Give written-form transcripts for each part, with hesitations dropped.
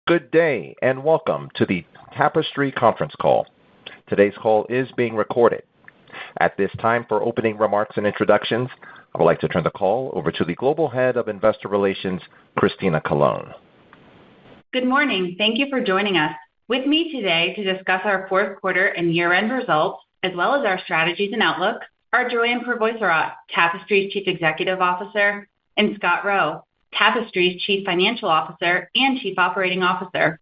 Good day, and welcome to the Tapestry conference call. Today's call is being recorded. At this time, for opening remarks and introductions, I would like to turn the call over to the Global Head of Investor Relations, Christina Colon. Good morning. Thank you for joining us. With me today to discuss our fourth quarter and year-end results, as well as our strategies and outlook, are Joanne Crevoiserat, Tapestry's Chief Executive Officer, and Scott Rowe, Tapestry's Chief Financial Officer and Chief Operating Officer.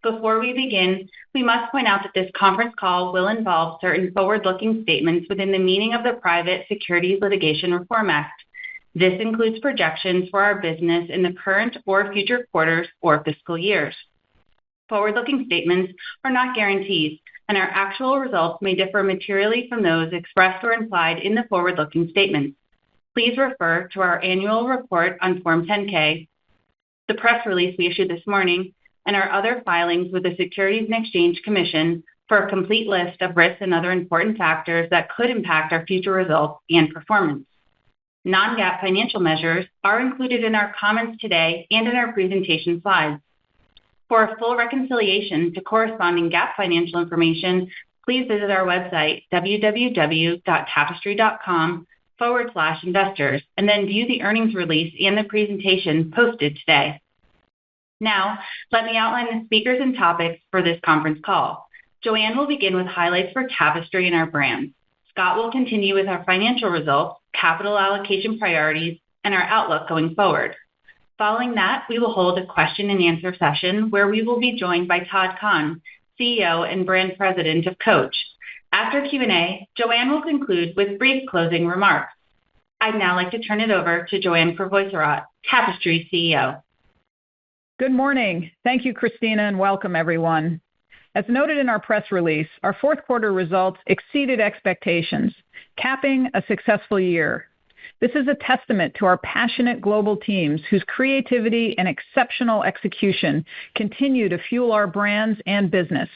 Before we begin, we must point out that this conference call will involve certain forward-looking statements within the meaning of the Private Securities Litigation Reform Act. This includes projections for our business in the current or future quarters or fiscal years. Forward-looking statements are not guarantees, and our actual results may differ materially from those expressed or implied in the forward-looking statements. Please refer to our annual report on Form 10-K, the press release we issued this morning, and our other filings with the Securities and Exchange Commission for a complete list of risks and other important factors that could impact our future results and performance. Non-GAAP financial measures are included in our comments today and in our presentation slides. For a full reconciliation to corresponding GAAP financial information, please visit our website, www.tapestry.com/investors, and then view the earnings release and the presentation posted today. Now, let me outline the speakers and topics for this conference call. Joanne will begin with highlights for Tapestry and our brands. Scott will continue with our financial results, capital allocation priorities, and our outlook going forward. Following that, we will hold a question and answer session where we will be joined by Todd Kahn, CEO and Brand President of Coach. After Q&A, Joanne will conclude with brief closing remarks. I'd now like to turn it over to Joanne Crevoiserat, Tapestry's CEO. Good morning. Thank you, Christina, and welcome, everyone. As noted in our press release, our fourth quarter results exceeded expectations, capping a successful year. This is a testament to our passionate global teams whose creativity and exceptional execution continue to fuel our brands and business.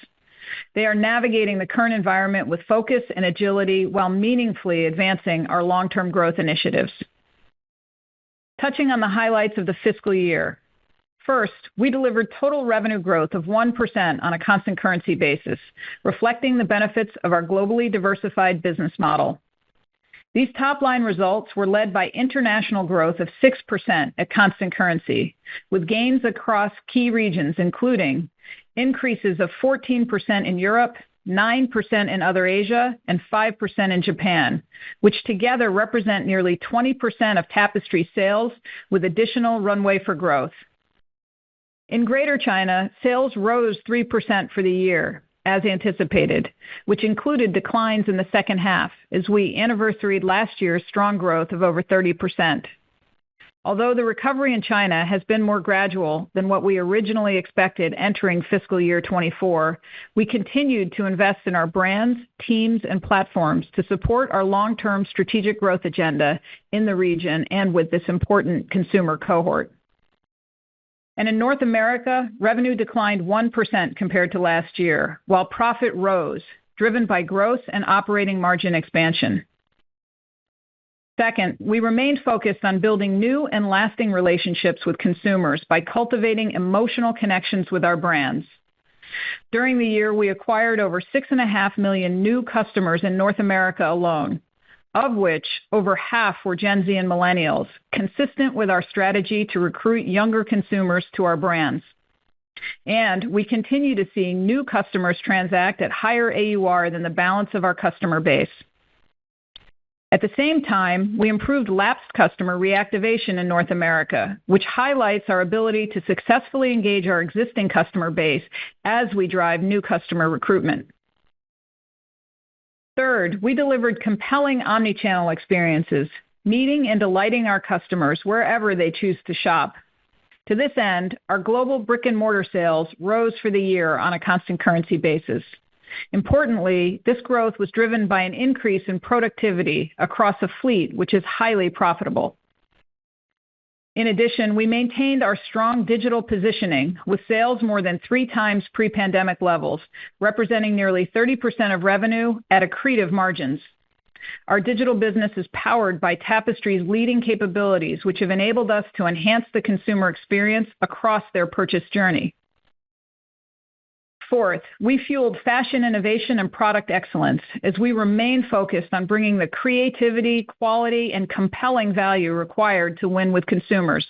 They are navigating the current environment with focus and agility while meaningfully advancing our long-term growth initiatives. Touching on the highlights of the fiscal year. First, we delivered total revenue growth of 1% on a constant currency basis, reflecting the benefits of our globally diversified business model. These top-line results were led by international growth of 6% at constant currency, with gains across key regions, including increases of 14% in Europe, 9% in other Asia, and 5% in Japan, which together represent nearly 20% of Tapestry sales with additional runway for growth. In Greater China, sales rose 3% for the year, as anticipated, which included declines in the second half as we anniversaried last year's strong growth of over 30%. Although the recovery in China has been more gradual than what we originally expected entering fiscal year 24, we continued to invest in our brands, teams, and platforms to support our long-term strategic growth agenda in the region and with this important consumer cohort. And in North America, revenue declined 1% compared to last year, while profit rose, driven by gross and operating margin expansion. Second, we remained focused on building new and lasting relationships with consumers by cultivating emotional connections with our brands. During the year, we acquired over 6.5 million new customers in North America alone, of which over half were Gen Z and millennials, consistent with our strategy to recruit younger consumers to our brands. And we continue to see new customers transact at higher AUR than the balance of our customer base. At the same time, we improved lapsed customer reactivation in North America, which highlights our ability to successfully engage our existing customer base as we drive new customer recruitment. Third, we delivered compelling omnichannel experiences, meeting and delighting our customers wherever they choose to shop. To this end, our global brick-and-mortar sales rose for the year on a constant currency basis. Importantly, this growth was driven by an increase in productivity across a fleet which is highly profitable. In addition, we maintained our strong digital positioning with sales more than 3 times pre-pandemic levels, representing nearly 30% of revenue at accretive margins. Our digital business is powered by Tapestry's leading capabilities, which have enabled us to enhance the consumer experience across their purchase journey. Fourth, we fueled fashion innovation and product excellence as we remain focused on bringing the creativity, quality, and compelling value required to win with consumers.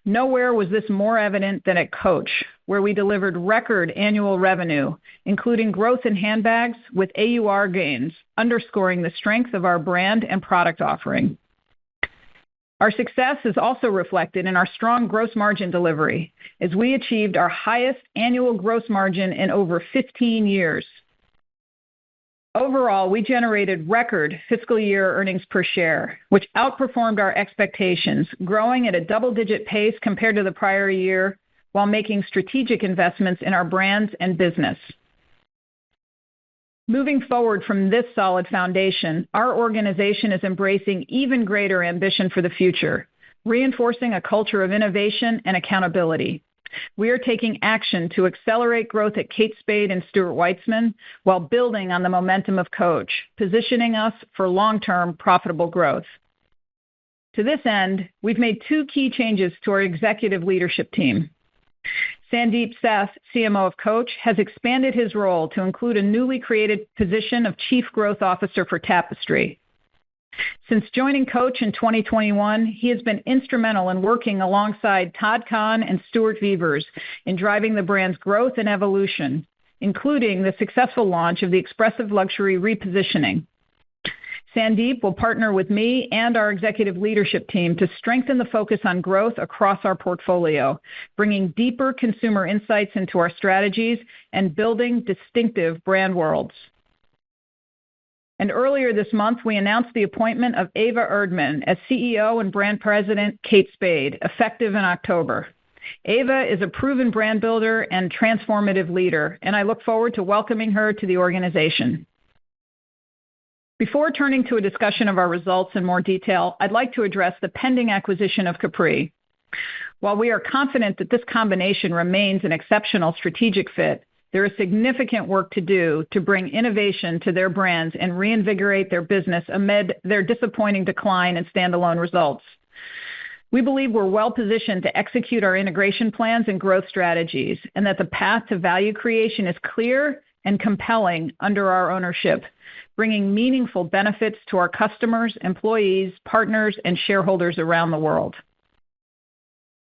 Nowhere was this more evident than at Coach, where we delivered record annual revenue, including growth in handbags with AUR gains, underscoring the strength of our brand and product offering. Our success is also reflected in our strong gross margin delivery, as we achieved our highest annual gross margin in over 15 years. Overall, we generated record fiscal year earnings per share, which outperformed our expectations, growing at a double-digit pace compared to the prior year, while making strategic investments in our brands and business. Moving forward from this solid foundation, our organization is embracing even greater ambition for the future, reinforcing a culture of innovation and accountability. We are taking action to accelerate growth at Kate Spade and Stuart Weitzman while building on the momentum of Coach, positioning us for long-term profitable growth. To this end, we've made two key changes to our executive leadership team. Sandeep Seth, CMO of Coach, has expanded his role to include a newly created position of Chief Growth Officer for Tapestry. Since joining Coach in 2021, he has been instrumental in working alongside Todd Kahn and Stuart Weitzman in driving the brand's growth and evolution, including the successful launch of the expressive luxury repositioning. Sandeep will partner with me and our executive leadership team to strengthen the focus on growth across our portfolio, bringing deeper consumer insights into our strategies and building distinctive brand worlds. And earlier this month, we announced the appointment of Eva Erdmann as CEO and brand president, Kate Spade, effective in October. Eva is a proven brand builder and transformative leader, and I look forward to welcoming her to the organization. Before turning to a discussion of our results in more detail, I'd like to address the pending acquisition of Capri. While we are confident that this combination remains an exceptional strategic fit, there is significant work to do to bring innovation to their brands and reinvigorate their business amid their disappointing decline in standalone results. We believe we're well positioned to execute our integration plans and growth strategies, and that the path to value creation is clear and compelling under our ownership, bringing meaningful benefits to our customers, employees, partners, and shareholders around the world.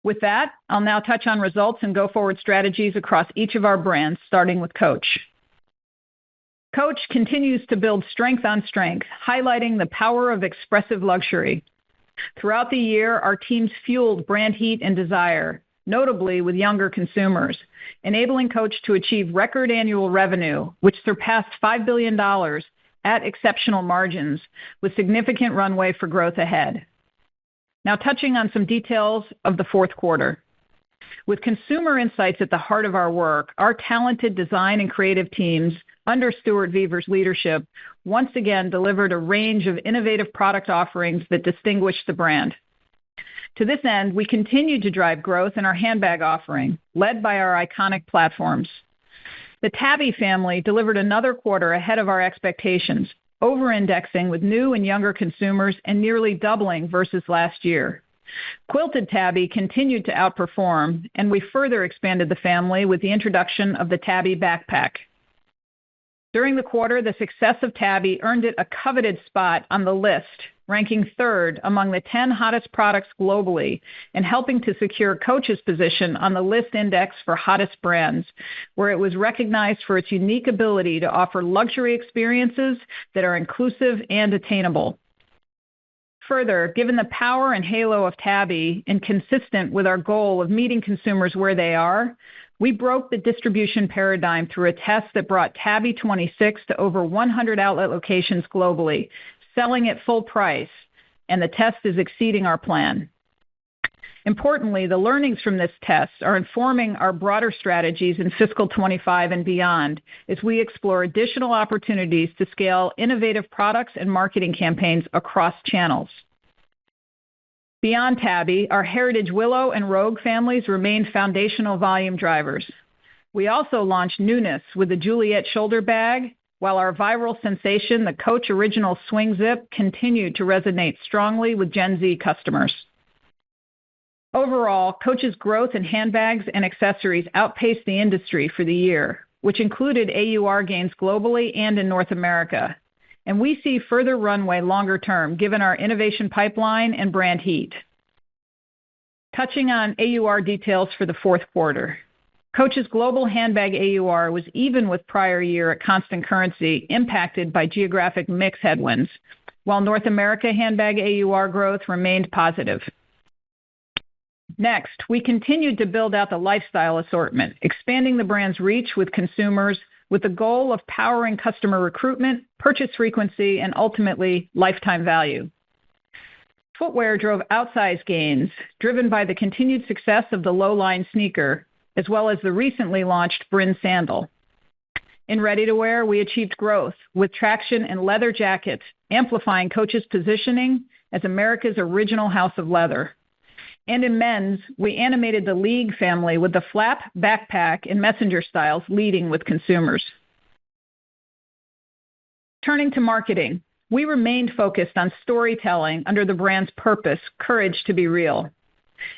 With that, I'll now touch on results and go-forward strategies across each of our brands, starting with Coach. Coach continues to build strength on strength, highlighting the power of expressive luxury. Throughout the year, our teams fueled brand heat and desire, notably with younger consumers, enabling Coach to achieve record annual revenue, which surpassed $5 billion at exceptional margins, with significant runway for growth ahead. Now touching on some details of the fourth quarter. With consumer insights at the heart of our work, our talented design and creative teams, under Stuart Weitzman's leadership, once again delivered a range of innovative product offerings that distinguished the brand. To this end, we continued to drive growth in our handbag offering, led by our iconic platforms. The Tabby family delivered another quarter ahead of our expectations, over-indexing with new and younger consumers and nearly doubling versus last year. Quilted Tabby continued to outperform, and we further expanded the family with the introduction of the Tabby backpack. During the quarter, the success of Tabby earned it a coveted spot on the list, ranking third among the 10 hottest products globally and helping to secure Coach's position on the list index for hottest brands, where it was recognized for its unique ability to offer luxury experiences that are inclusive and attainable. Further, given the power and halo of Tabby and consistent with our goal of meeting consumers where they are, we broke the distribution paradigm through a test that brought Tabby 26 to over 100 outlet locations globally, selling at full price, and the test is exceeding our plan. Importantly, the learnings from this test are informing our broader strategies in fiscal 25 and beyond as we explore additional opportunities to scale innovative products and marketing campaigns across channels. Beyond Tabby, our Heritage Willow and Rogue families remain foundational volume drivers. We also launched newness with the Juliet shoulder bag, while our viral sensation, the Coach Original Swing Zip, continued to resonate strongly with Gen Z customers. Overall, Coach's growth in handbags and accessories outpaced the industry for the year, which included AUR gains globally and in North America. And we see further runway longer term given our innovation pipeline and brand heat. Touching on AUR details for the fourth quarter. Coach's global handbag AUR was even with prior year at constant currency, impacted by geographic mix headwinds, while North America handbag AUR growth remained positive. Next, we continued to build out the lifestyle assortment, expanding the brand's reach with consumers with the goal of powering customer recruitment, purchase frequency, and ultimately lifetime value. Footwear drove outsized gains, driven by the continued success of the low-line sneaker, as well as the recently launched Bryn sandal. In ready-to-wear, we achieved growth with traction in leather jackets, amplifying Coach's positioning as America's original house of leather. And in men's, we animated the League family with the flap, backpack, and messenger styles leading with consumers. Turning to marketing, we remained focused on storytelling under the brand's purpose, Courage to be Real.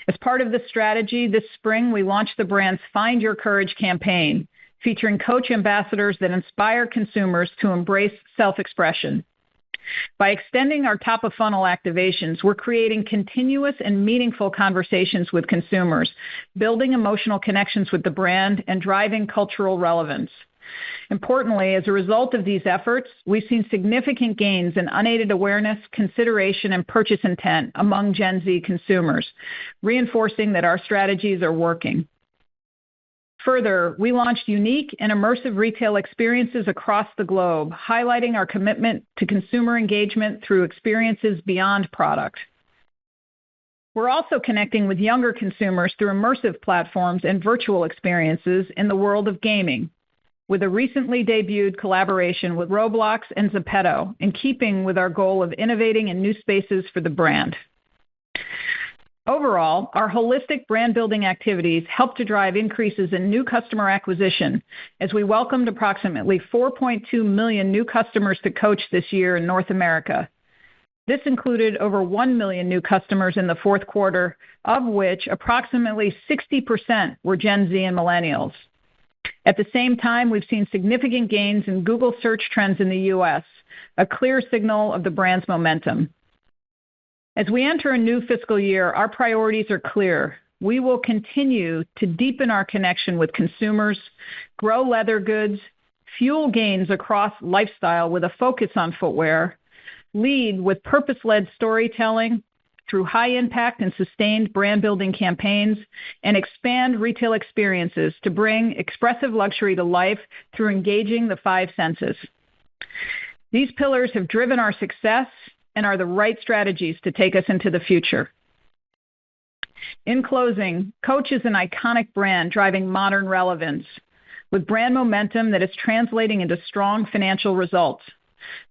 As part of this strategy, this spring we launched the brand's Find Your Courage campaign, featuring Coach ambassadors that inspire consumers to embrace self-expression. By extending our top-of-funnel activations, we're creating continuous and meaningful conversations with consumers, building emotional connections with the brand, and driving cultural relevance. Importantly, as a result of these efforts, we've seen significant gains in unaided awareness, consideration, and purchase intent among Gen Z consumers, reinforcing that our strategies are working. Further, we launched unique and immersive retail experiences across the globe, highlighting our commitment to consumer engagement through experiences beyond product. We're also connecting with younger consumers through immersive platforms and virtual experiences in the world of gaming, with a recently debuted collaboration with Roblox and Zepeto, in keeping with our goal of innovating in new spaces for the brand. Overall, our holistic brand-building activities helped to drive increases in new customer acquisition, as we welcomed approximately 4.2 million new customers to Coach this year in North America. This included over 1 million new customers in the fourth quarter, of which approximately 60% were Gen Z and millennials. At the same time, we've seen significant gains in Google search trends in the U.S., a clear signal of the brand's momentum. As we enter a new fiscal year, our priorities are clear. We will continue to deepen our connection with consumers, grow leather goods, fuel gains across lifestyle with a focus on footwear, lead with purpose-led storytelling through high-impact and sustained brand-building campaigns, and expand retail experiences to bring expressive luxury to life through engaging the five senses. These pillars have driven our success and are the right strategies to take us into the future. In closing, Coach is an iconic brand driving modern relevance, with brand momentum that is translating into strong financial results.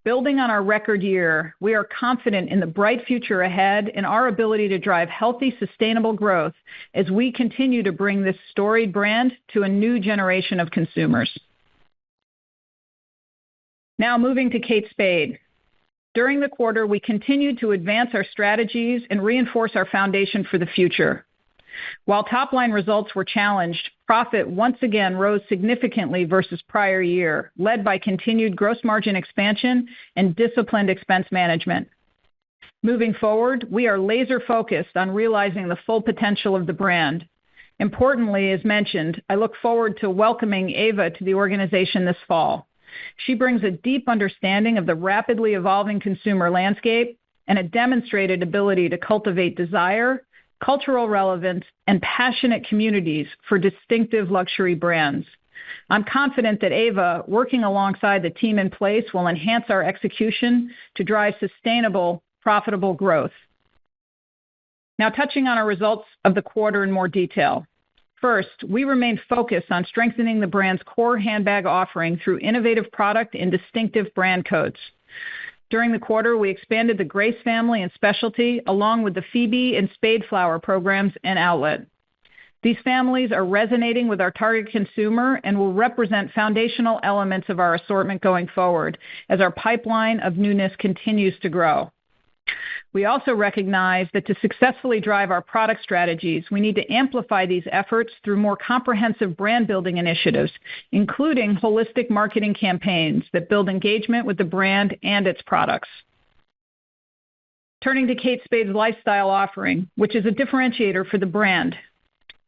Building on our record year, we are confident in the bright future ahead and our ability to drive healthy, sustainable growth as we continue to bring this storied brand to a new generation of consumers. Now moving to Kate Spade. During the quarter, we continued to advance our strategies and reinforce our foundation for the future. While top-line results were challenged, profit once again rose significantly versus prior year, led by continued gross margin expansion and disciplined expense management. Moving forward, we are laser-focused on realizing the full potential of the brand. Importantly, as mentioned, I look forward to welcoming Ava to the organization this fall. She brings a deep understanding of the rapidly evolving consumer landscape and a demonstrated ability to cultivate desire, cultural relevance, and passionate communities for distinctive luxury brands. I'm confident that Ava, working alongside the team in place, will enhance our execution to drive sustainable, profitable growth. Now, touching on our results of the quarter in more detail. First, we remain focused on strengthening the brand's core handbag offering through innovative product and distinctive brand codes. During the quarter, we expanded the Grace family and specialty, along with the Phoebe and Spade flower programs and outlet. These families are resonating with our target consumer and will represent foundational elements of our assortment going forward as our pipeline of newness continues to grow. We also recognize that to successfully drive our product strategies, we need to amplify these efforts through more comprehensive brand building initiatives, including holistic marketing campaigns that build engagement with the brand and its products. Turning to Kate Spade's lifestyle offering, which is a differentiator for the brand.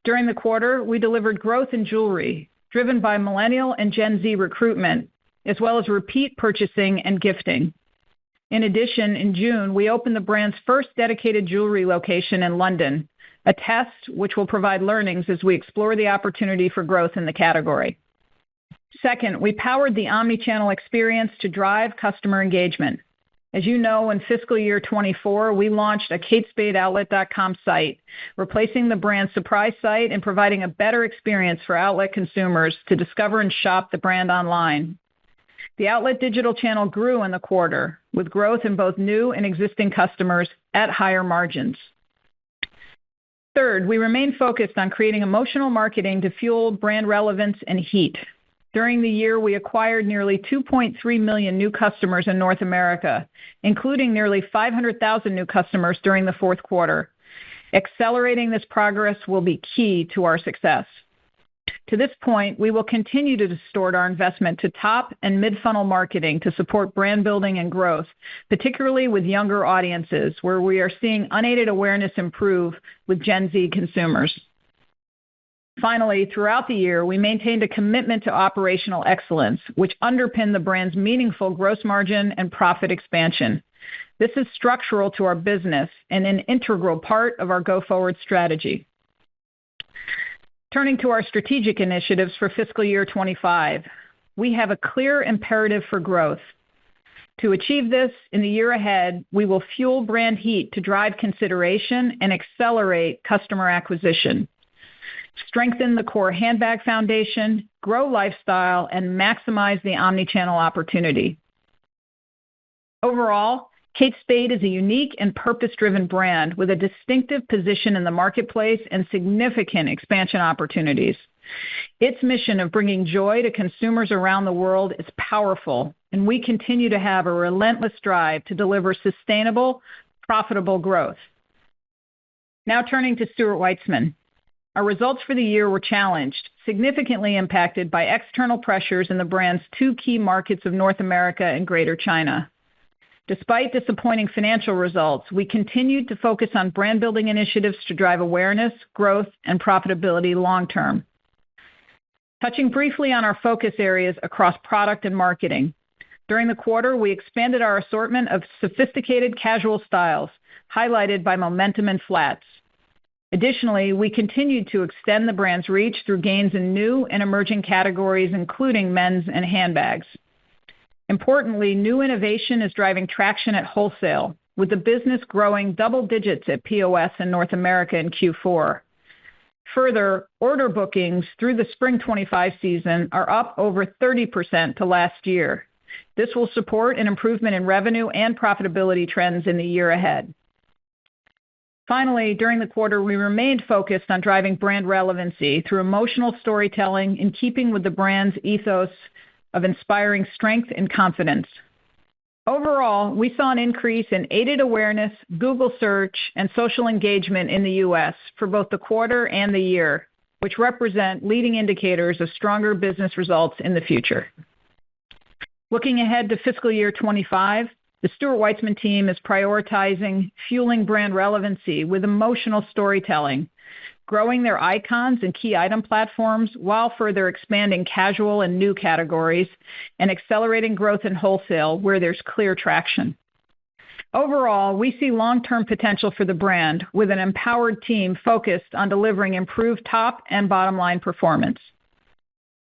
During the quarter, we delivered growth in jewelry, driven by Millennial and Gen Z recruitment, as well as repeat purchasing and gifting. In addition, in June, we opened the brand's first dedicated jewelry location in London, a test which will provide learnings as we explore the opportunity for growth in the category. Second, we powered the omnichannel experience to drive customer engagement. As you know, in fiscal year 24, we launched a katespadeoutlet.com site, replacing the brand's surprise site and providing a better experience for outlet consumers to discover and shop the brand online. The outlet digital channel grew in the quarter, with growth in both new and existing customers at higher margins. Third, we remain focused on creating emotional marketing to fuel brand relevance and heat. During the year, we acquired nearly 2.3 million new customers in North America, including nearly 500,000 new customers during the fourth quarter. Accelerating this progress will be key to our success. To this point, we will continue to distort our investment to top and mid-funnel marketing to support brand building and growth, particularly with younger audiences, where we are seeing unaided awareness improve with Gen Z consumers. Finally, throughout the year, we maintained a commitment to operational excellence, which underpinned the brand's meaningful gross margin and profit expansion. This is structural to our business and an integral part of our go-forward strategy. Turning to our strategic initiatives for fiscal year 25, we have a clear imperative for growth. To achieve this, in the year ahead, we will fuel brand heat to drive consideration and accelerate customer acquisition, strengthen the core handbag foundation, grow lifestyle, and maximize the omnichannel opportunity. Overall, Kate Spade is a unique and purpose-driven brand with a distinctive position in the marketplace and significant expansion opportunities. Its mission of bringing joy to consumers around the world is powerful, and we continue to have a relentless drive to deliver sustainable, profitable growth. Now turning to Stuart Weitzman. Our results for the year were challenged, significantly impacted by external pressures in the brand's two key markets of North America and Greater China. Despite disappointing financial results, we continued to focus on brand-building initiatives to drive awareness, growth, and profitability long-term. Touching briefly on our focus areas across product and marketing. During the quarter, we expanded our assortment of sophisticated casual styles, highlighted by momentum and flats. Additionally, we continued to extend the brand's reach through gains in new and emerging categories, including men's and handbags. Importantly, new innovation is driving traction at wholesale, with the business growing double digits at POS in North America in Q4. Further, order bookings through the Spring 25 season are up over 30% to last year. This will support an improvement in revenue and profitability trends in the year ahead. Finally, during the quarter, we remained focused on driving brand relevancy through emotional storytelling in keeping with the brand's ethos of inspiring strength and confidence. Overall, we saw an increase in aided awareness, Google search, and social engagement in the U.S. for both the quarter and the year, which represent leading indicators of stronger business results in the future. Looking ahead to fiscal year 25, the Stuart Weitzman team is prioritizing fueling brand relevancy with emotional storytelling, growing their icons and key item platforms while further expanding casual and new categories, and accelerating growth in wholesale where there's clear traction. Overall, we see long-term potential for the brand with an empowered team focused on delivering improved top and bottom line performance.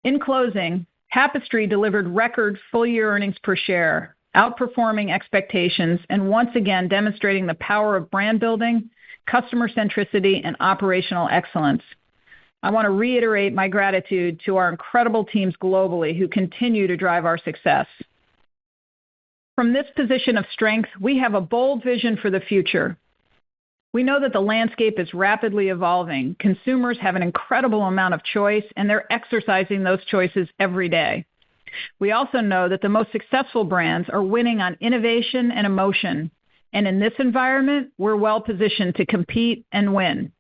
In closing, Tapestry delivered record full-year earnings per share, outperforming expectations and once again demonstrating the power of brand building, customer centricity, and operational excellence. I want to reiterate my gratitude to our incredible teams globally who continue to drive our success. From this position of strength, we have a bold vision for the future. We know that the landscape is rapidly evolving. Consumers have an incredible amount of choice, and they're exercising those choices every day. We also know that the most successful brands are winning on innovation and emotion, and in this environment, we're well positioned to compete and win.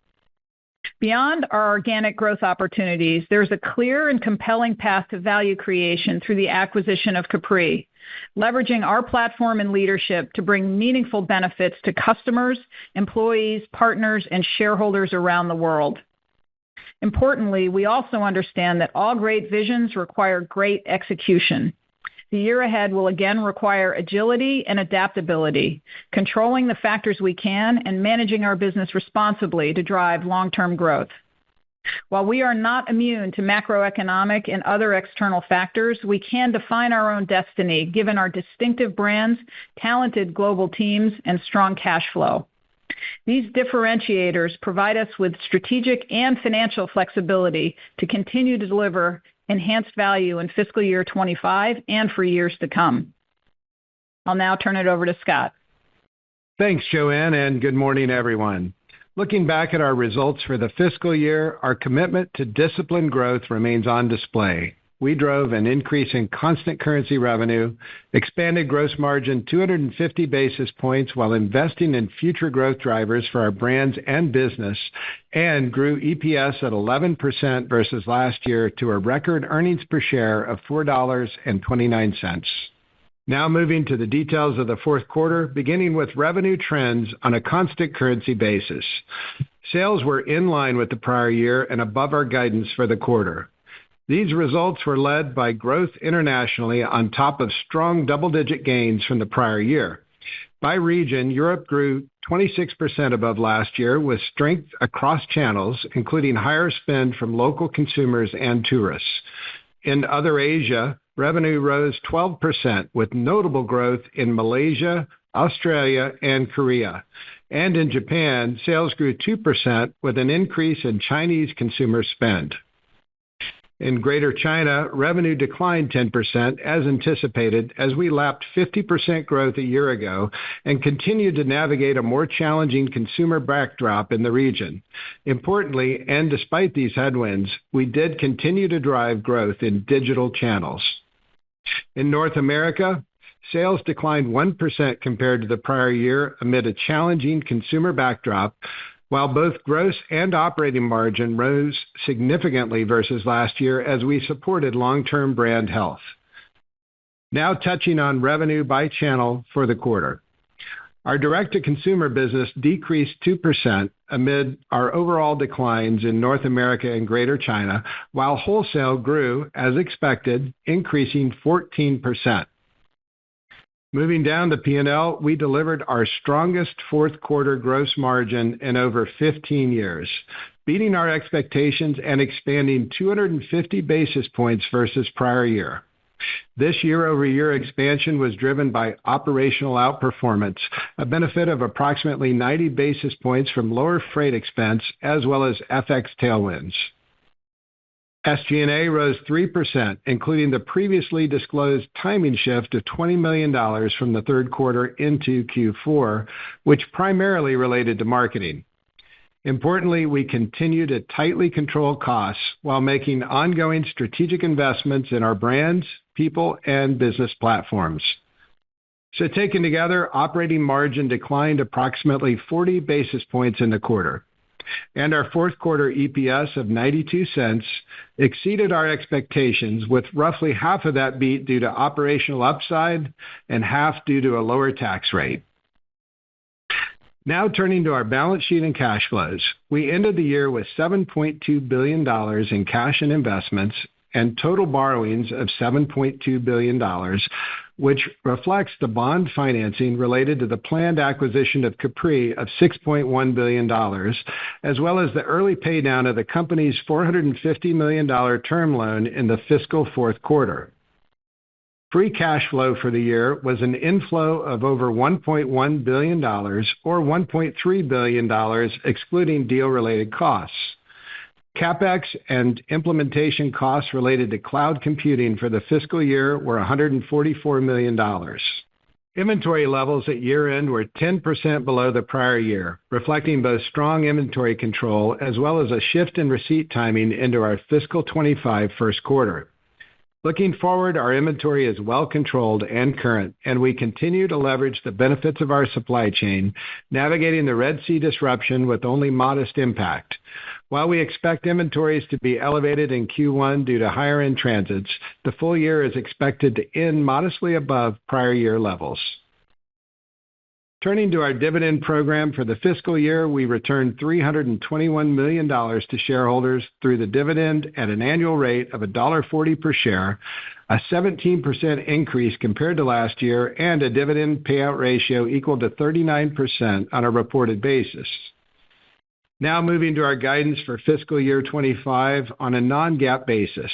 Beyond our organic growth opportunities, there's a clear and compelling path to value creation through the acquisition of Capri, leveraging our platform and leadership to bring meaningful benefits to customers, employees, partners, and shareholders around the world. Importantly, we also understand that all great visions require great execution. The year ahead will again require agility and adaptability, controlling the factors we can and managing our business responsibly to drive long-term growth. While we are not immune to macroeconomic and other external factors, we can define our own destiny given our distinctive brands, talented global teams, and strong cash flow. These differentiators provide us with strategic and financial flexibility to continue to deliver enhanced value in fiscal year 25 and for years to come. I'll now turn it over to Scott. Thanks, Joanne, and good morning, everyone. Looking back at our results for the fiscal year, our commitment to disciplined growth remains on display. We drove an increase in constant currency revenue, expanded gross margin 250 basis points while investing in future growth drivers for our brands and business, and grew EPS at 11% versus last year to a record earnings per share of $4.29. Now moving to the details of the fourth quarter, beginning with revenue trends on a constant currency basis. Sales were in line with the prior year and above our guidance for the quarter. These results were led by growth internationally on top of strong double-digit gains from the prior year. By region, Europe grew 26% above last year with strength across channels, including higher spend from local consumers and tourists. In other Asia, revenue rose 12% with notable growth in Malaysia, Australia, and Korea. And in Japan, sales grew 2% with an increase in Chinese consumer spend. In Greater China, revenue declined 10% as anticipated as we lapped 50% growth a year ago and continued to navigate a more challenging consumer backdrop in the region. Importantly, and despite these headwinds, we did continue to drive growth in digital channels. In North America, sales declined 1% compared to the prior year amid a challenging consumer backdrop, while both gross and operating margin rose significantly versus last year as we supported long-term brand health. Now touching on revenue by channel for the quarter. Our direct-to-consumer business decreased 2% amid our overall declines in North America and Greater China, while wholesale grew, as expected, increasing 14%. Moving down the P&L, we delivered our strongest fourth quarter gross margin in over 15 years, beating our expectations and expanding 250 basis points versus prior year. This year-over-year expansion was driven by operational outperformance, a benefit of approximately 90 basis points from lower freight expense as well as FX tailwinds. SG&A rose 3%, including the previously disclosed timing shift of $20 million from the third quarter into Q4, which primarily related to marketing. Importantly, we continue to tightly control costs while making ongoing strategic investments in our brands, people, and business platforms. So taken together, operating margin declined approximately 40 basis points in the quarter. And our fourth quarter EPS of 92 cents exceeded our expectations, with roughly half of that beat due to operational upside and half due to a lower tax rate. Now turning to our balance sheet and cash flows. We ended the year with $7.2 billion in cash and investments and total borrowings of $7.2 billion, which reflects the bond financing related to the planned acquisition of Capri of $6.1 billion, as well as the early paydown of the company's $450 million term loan in the fiscal fourth quarter. Free cash flow for the year was an inflow of over $1.1 billion, or $1.3 billion, excluding deal-related costs. CapEx and implementation costs related to cloud computing for the fiscal year were $144 million. Inventory levels at year-end were 10% below the prior year, reflecting both strong inventory control as well as a shift in receipt timing into our fiscal 25 first quarter. Looking forward, our inventory is well controlled and current, and we continue to leverage the benefits of our supply chain, navigating the Red Sea disruption with only modest impact. While we expect inventories to be elevated in Q1 due to higher in transits, the full year is expected to end modestly above prior year levels. Turning to our dividend program for the fiscal year, we returned $321 million to shareholders through the dividend at an annual rate of $1.40 per share, a 17% increase compared to last year, and a dividend payout ratio equal to 39% on a reported basis. Now moving to our guidance for fiscal year 25 on a non-GAAP basis.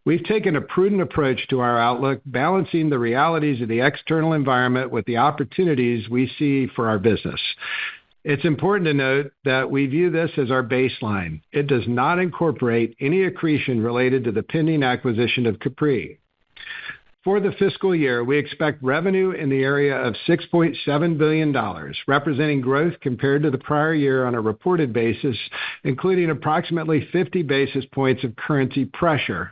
We've taken a prudent approach to our outlook, balancing the realities of the external environment with the opportunities we see for our business. It's important to note that we view this as our baseline. It does not incorporate any accretion related to the pending acquisition of Capri. For the fiscal year, we expect revenue in the area of $6.7 billion, representing growth compared to the prior year on a reported basis, including approximately 50 basis points of currency pressure.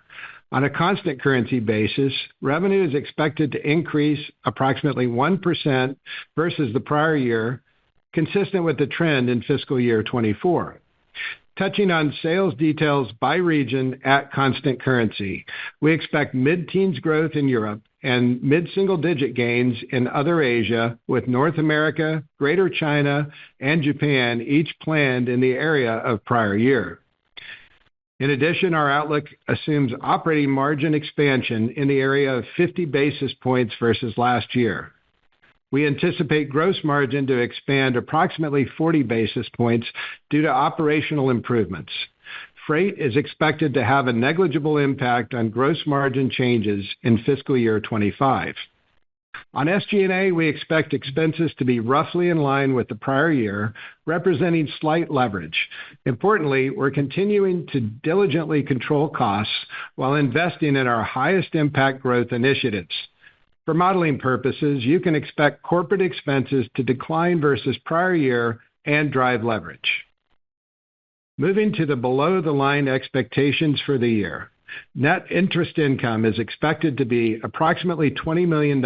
On a constant currency basis, revenue is expected to increase approximately 1% versus the prior year, consistent with the trend in fiscal year 24. Touching on sales details by region at constant currency, we expect mid-teens growth in Europe and mid-single-digit gains in other Asia, with North America, Greater China, and Japan each planned in the area of prior year. In addition, our outlook assumes operating margin expansion in the area of 50 basis points versus last year. We anticipate gross margin to expand approximately 40 basis points due to operational improvements. Freight is expected to have a negligible impact on gross margin changes in fiscal year 25. On SG&A, we expect expenses to be roughly in line with the prior year, representing slight leverage. Importantly, we're continuing to diligently control costs while investing in our highest impact growth initiatives. For modeling purposes, you can expect corporate expenses to decline versus prior year and drive leverage. Moving to the below-the-line expectations for the year. Net interest income is expected to be approximately $20 million,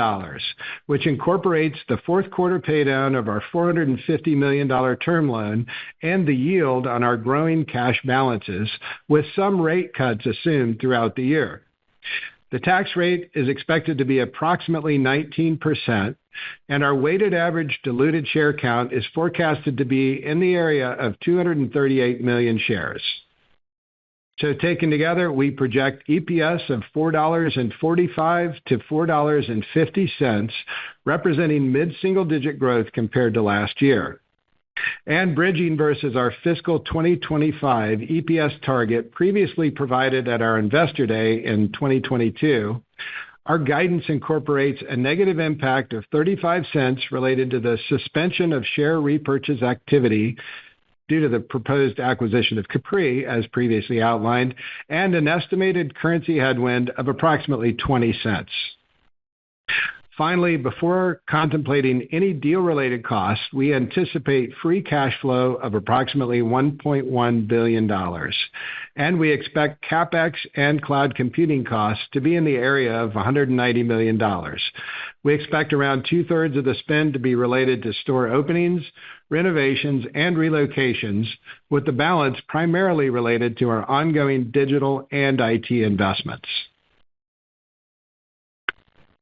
which incorporates the fourth quarter paydown of our $450 million term loan and the yield on our growing cash balances, with some rate cuts assumed throughout the year. The tax rate is expected to be approximately 19%, and our weighted average diluted share count is forecasted to be in the area of 238 million shares. So taken together, we project EPS of $4.45 to $4.50, representing mid-single-digit growth compared to last year. And bridging versus our fiscal 2025 EPS target previously provided at our Investor Day in 2022, our guidance incorporates a negative impact of 35 cents related to the suspension of share repurchase activity due to the proposed acquisition of Capri, as previously outlined, and an estimated currency headwind of approximately 20 cents. Finally, before contemplating any deal-related costs, we anticipate free cash flow of approximately $1.1 billion, and we expect CapEx and cloud computing costs to be in the area of $190 million. We expect around two-thirds of the spend to be related to store openings, renovations, and relocations, with the balance primarily related to our ongoing digital and IT investments.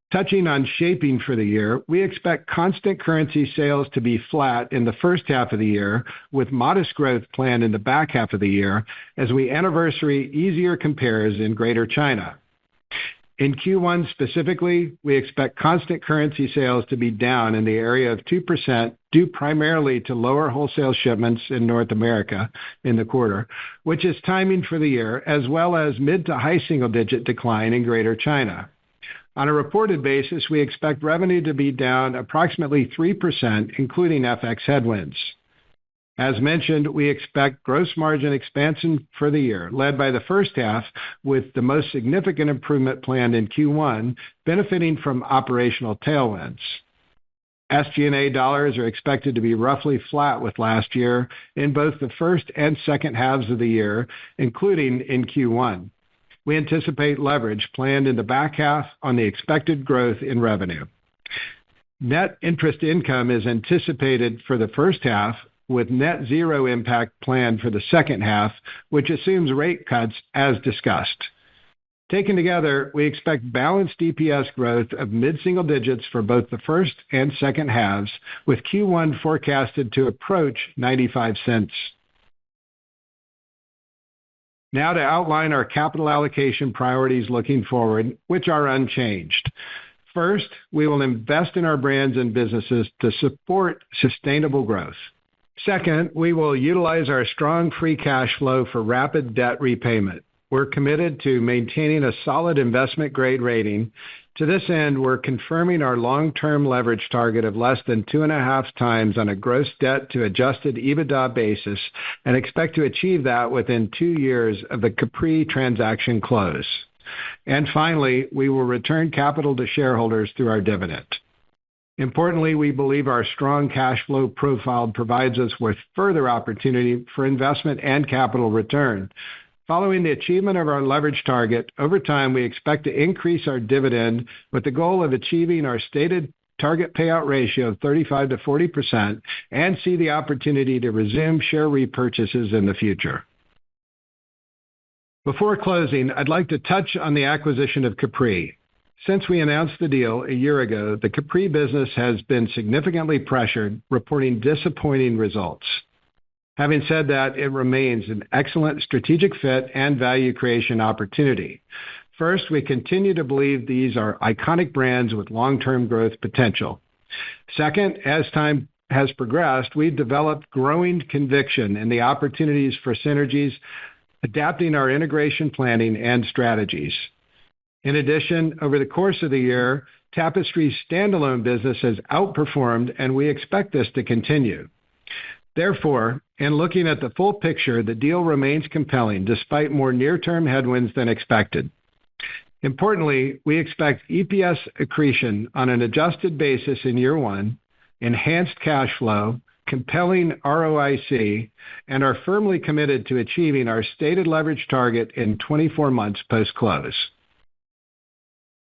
Touching on shaping for the year, we expect constant currency sales to be flat in the first half of the year, with modest growth planned in the back half of the year as we anniversary easier compares in Greater China. In Q1 specifically, we expect constant currency sales to be down in the area of 2%, due primarily to lower wholesale shipments in North America in the quarter, which is timing for the year, as well as mid to high single-digit decline in Greater China. On a reported basis, we expect revenue to be down approximately 3%, including FX headwinds. As mentioned, we expect gross margin expansion for the year, led by the first half, with the most significant improvement planned in Q1, benefiting from operational tailwinds. SG&A dollars are expected to be roughly flat with last year in both the first and second halves of the year, including in Q1. we anticipate leverage planned in the back half on the expected growth in revenue. Net interest income is anticipated for the first half, with net zero impact planned for the second half, which assumes rate cuts as discussed. Taken together, we expect balanced EPS growth of mid-single digits for both the first and second halves, with Q1 forecasted to approach 95 cents. Now to outline our capital allocation priorities looking forward, which are unchanged. First, we will invest in our brands and businesses to support sustainable growth. Second, we will utilize our strong free cash flow for rapid debt repayment. We're committed to maintaining a solid investment-grade rating. To this end, we're confirming our long-term leverage target of less than 2.5 times on a gross debt to adjusted EBITDA basis and expect to achieve that within 2 years of the Capri transaction close. And finally, we will return capital to shareholders through our dividend. Importantly, we believe our strong cash flow profile provides us with further opportunity for investment and capital return. Following the achievement of our leverage target, over time, we expect to increase our dividend with the goal of achieving our stated target payout ratio of 35 to 40% and see the opportunity to resume share repurchases in the future. Before closing, I'd like to touch on the acquisition of Capri. Since we announced the deal a year ago, the Capri business has been significantly pressured, reporting disappointing results. Having said that, it remains an excellent strategic fit and value creation opportunity. First, we continue to believe these are iconic brands with long-term growth potential. Second, as time has progressed, we've developed growing conviction in the opportunities for synergies, adapting our integration planning and strategies. In addition, over the course of the year, Tapestry's standalone business has outperformed, and we expect this to continue. Therefore, in looking at the full picture, the deal remains compelling despite more near-term headwinds than expected. Importantly, we expect EPS accretion on an adjusted basis in year one, enhanced cash flow, compelling ROIC, and are firmly committed to achieving our stated leverage target in 24 months post-close.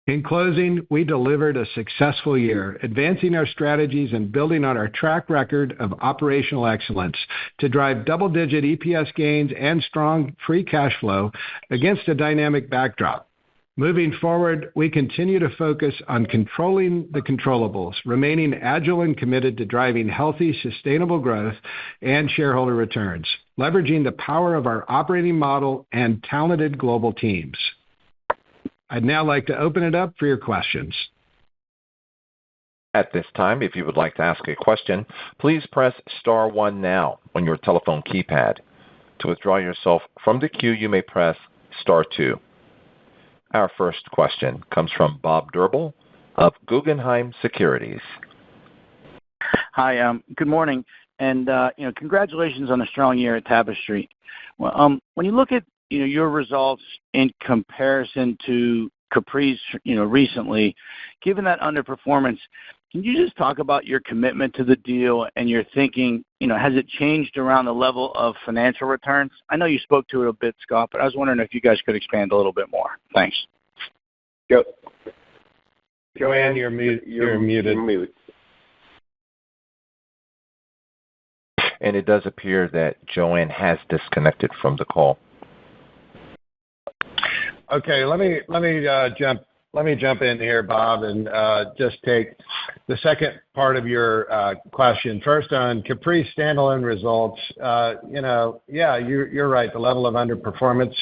In closing, we delivered a successful year, advancing our strategies and building on our track record of operational excellence to drive double-digit EPS gains and strong free cash flow against a dynamic backdrop. Moving forward, we continue to focus on controlling the controllables, remaining agile and committed to driving healthy, sustainable growth and shareholder returns, leveraging the power of our operating model and talented global teams. I'd now like to open it up for your questions. At this time, if you would like to ask a question, please press star 1 now on your telephone keypad. To withdraw yourself from the queue, you may press star 2. Our first question comes from Bob Drbul of Guggenheim Securities. Hi, good morning, and congratulations on a strong year at Tapestry. Well, when you look at your results in comparison to Capri's recently, given that underperformance, can you just talk about your commitment to the deal and your thinking? Has it changed around the level of financial returns? I know you spoke to it a bit, Scott, but I was wondering if you guys could expand a little bit more. Thanks. Joanne, you're muted. And it does appear that Joanne has disconnected from the call. Okay, let me jump in here, Bob, and just take the second part of your question. First, on Capri standalone results, you're right. The level of underperformance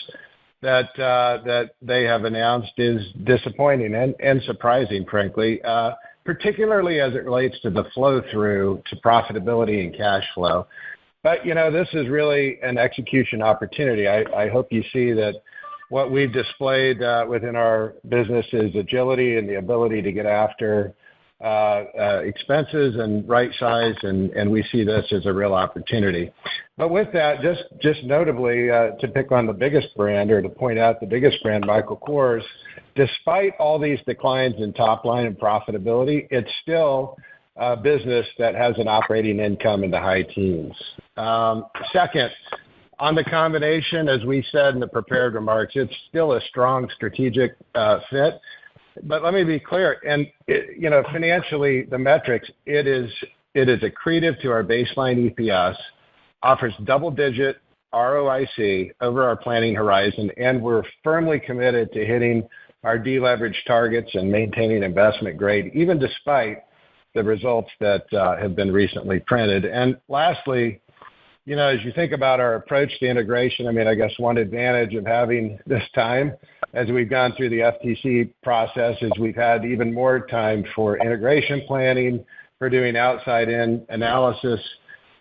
that they have announced is disappointing and surprising, frankly, particularly as it relates to the flow-through to profitability and cash flow. But, this is really an execution opportunity. I hope you see that what we've displayed within our business is agility and the ability to get after expenses and right size, and we see this as a real opportunity. But with that, just notably, to pick on the biggest brand or to point out the biggest brand, Michael Kors, despite all these declines in top line and profitability, it's still a business that has an operating income in the high teens. Second, On the combination, as we said in the prepared remarks, it's still a strong strategic fit. But let me be clear, and financially, the metrics, it is accretive to our baseline EPS, offers double-digit ROIC over our planning horizon, and we're firmly committed to hitting our deleverage targets and maintaining investment grade, even despite the results that have been recently printed. And lastly, as you think about our approach to integration, I guess one advantage of having this time as we've gone through the FTC process is we've had even more time for integration planning, for doing outside-in analysis.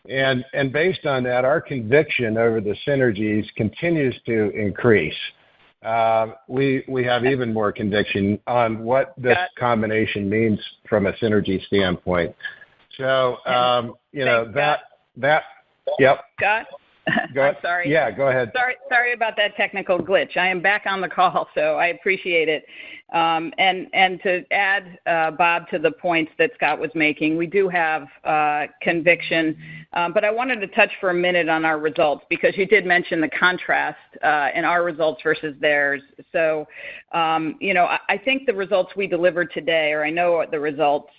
And based on that, our conviction over the synergies continues to increase. We have even more conviction on what this combination means from a synergy standpoint. So, Yep. Scott? I'm sorry. Yeah, go ahead. Sorry about that technical glitch. I am back on the call, so I appreciate it. And to add, Bob, to the points that Scott was making, we do have conviction, but I wanted to touch for a minute on our results because you did mention the contrast in our results versus theirs. So, I think the results we delivered today, or I know the results,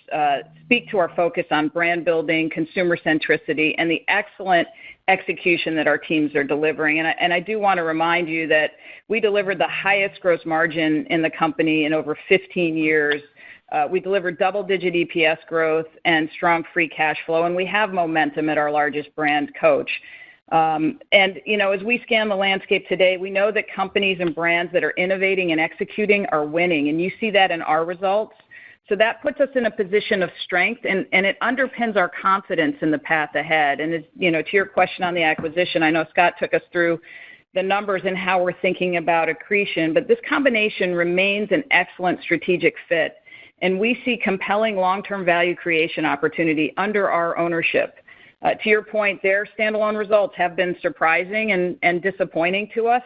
speak to our focus on brand building, consumer centricity, and the excellent execution that our teams are delivering. And I do want to remind you that we delivered the highest gross margin in the company in over 15 years. We delivered double-digit EPS growth and strong free cash flow, and we have momentum at our largest brand, Coach. And, as we scan the landscape today, we know that companies and brands that are innovating and executing are winning, and you see that in our results. So that puts us in a position of strength, and it underpins our confidence in the path ahead. And, to your question on the acquisition, I know Scott took us through the numbers and how we're thinking about accretion, but this combination remains an excellent strategic fit, and we see compelling long-term value creation opportunity under our ownership. To your point, their standalone results have been surprising and disappointing to us.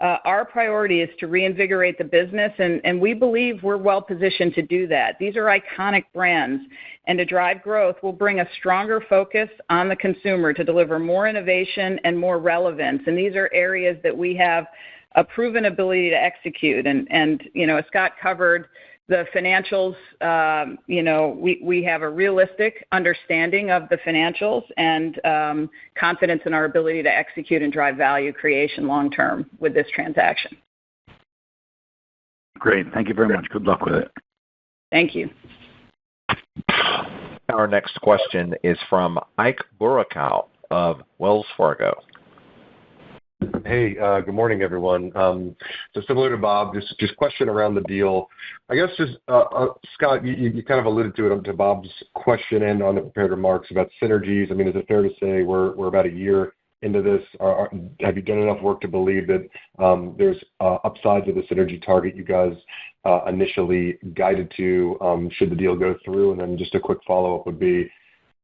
Our priority is to reinvigorate the business, and we believe we're well positioned to do that. These are iconic brands, and to drive growth, we'll bring a stronger focus on the consumer to deliver more innovation and more relevance. And these are areas that we have a proven ability to execute. And as Scott covered the financials, we have a realistic understanding of the financials and confidence in our ability to execute and drive value creation long-term with this transaction. Great. Thank you very much. Good luck with it. Thank you. Our next question is from Ike Boruchow of Wells Fargo. Hey, good morning, everyone. So similar to Bob, just question around the deal. I guess just, Scott, you kind of alluded to it to Bob's question and on the prepared remarks about synergies. Is it fair to say we're about a year into this? Have you done enough work to believe that there's upsides of the synergy target you guys initially guided to should the deal go through? And then just a quick follow-up would be,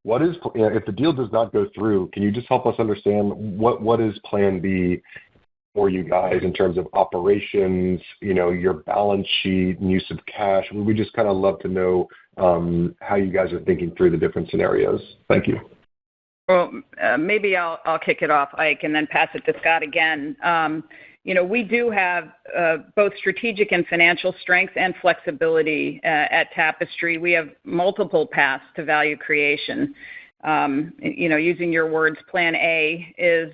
if the deal does not go through, can you just help us understand what is plan B for you guys in terms of operations, your balance sheet and use of cash? We just kind of love to know how you guys are thinking through the different scenarios. Thank you. Well, maybe I'll kick it off, Ike, and then pass it to Scott again. We do have both strategic and financial strength and flexibility at Tapestry. We have multiple paths to value creation. Using your words, plan A is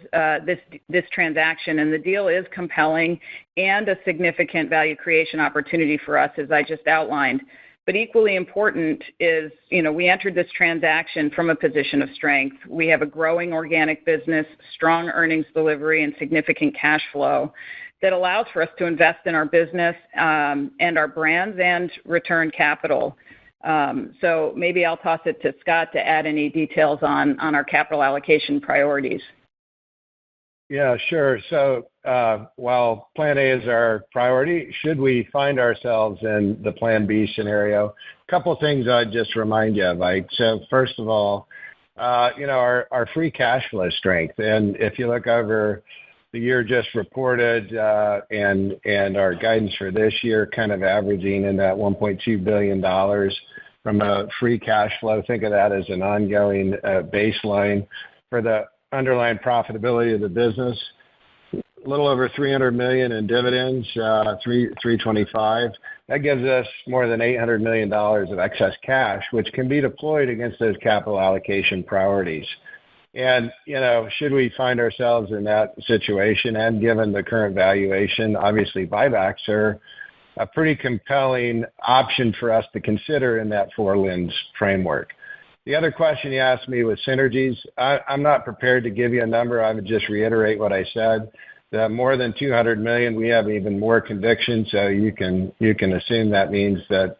this transaction, and the deal is compelling and a significant value creation opportunity for us, as I just outlined. But equally important is, we entered this transaction from a position of strength. We have a growing organic business, strong earnings delivery, and significant cash flow that allows for us to invest in our business and our brands and return capital. So maybe I'll toss it to Scott to add any details on our capital allocation priorities. Yeah, sure. So while plan A is our priority, should we find ourselves in the plan B scenario, a couple of things I'd just remind you of, Ike. So first of all, our free cash flow strength. And if you look over the year just reported and our guidance for this year, kind of averaging in that $1.2 billion from a free cash flow, think of that as an ongoing baseline. For the underlying profitability of the business. A little over $300 million in dividends, $325. That gives us more than $800 million of excess cash, which can be deployed against those capital allocation priorities. And, should we find ourselves in that situation, and given the current valuation, obviously buybacks are a pretty compelling option for us to consider in that four-lens framework. The other question you asked me was synergies. I'm not prepared to give you a number. I would just reiterate what I said. The more than $200 million, we have even more conviction, so you can assume that means that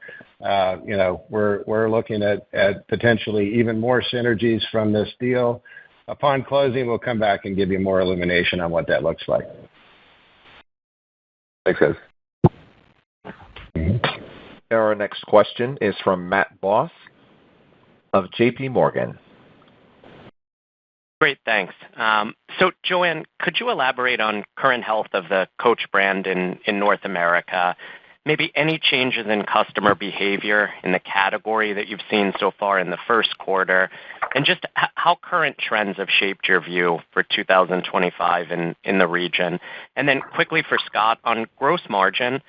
we're looking at potentially even more synergies from this deal. Upon closing, we'll come back and give you more illumination on what that looks like. Thanks, guys. Our next question is from Matt Boss of J.P. Morgan. Great, thanks. So, Joanne, could you elaborate on current health of the Coach brand in North America? Maybe any changes in customer behavior in the category that you've seen so far in the first quarter, and just how current trends have shaped your view for 2025 in the region. And then quickly for Scott, on gross margin,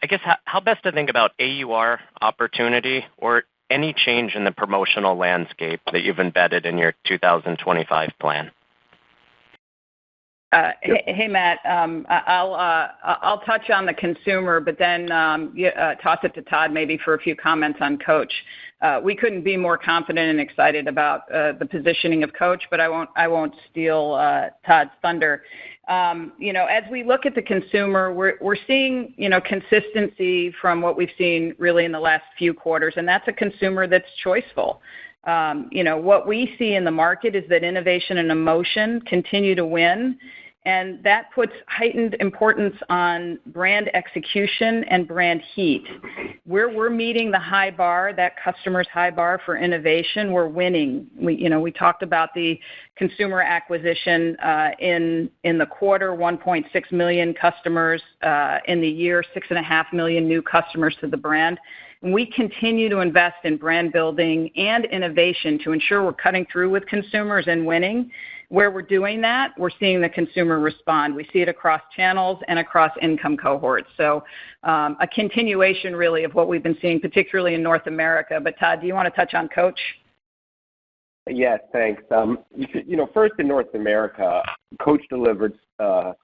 I guess how best to think about AUR opportunity or any change in the promotional landscape that you've embedded in your 2025 plan? Hey, Matt. I'll touch on the consumer, but then toss it to Todd maybe for a few comments on Coach. We couldn't be more confident and excited about the positioning of Coach, but I won't steal Todd's thunder. As we look at the consumer, we're seeing consistency from what we've seen really in the last few quarters, and that's a consumer that's choiceful. What we see in the market is that innovation and emotion continue to win, and that puts heightened importance on brand execution and brand heat. Where we're meeting the high bar, that customer's high bar for innovation, we're winning. We talked about the consumer acquisition in the quarter, 1.6 million customers in the year, 6.5 million new customers to the brand. And we continue to invest in brand building and innovation to ensure we're cutting through with consumers and winning. Where we're doing that, we're seeing the consumer respond. We see it across channels and across income cohorts. So a continuation really of what we've been seeing, particularly in North America. But Todd, do you want to touch on Coach? Yes, thanks. First in North America, Coach delivered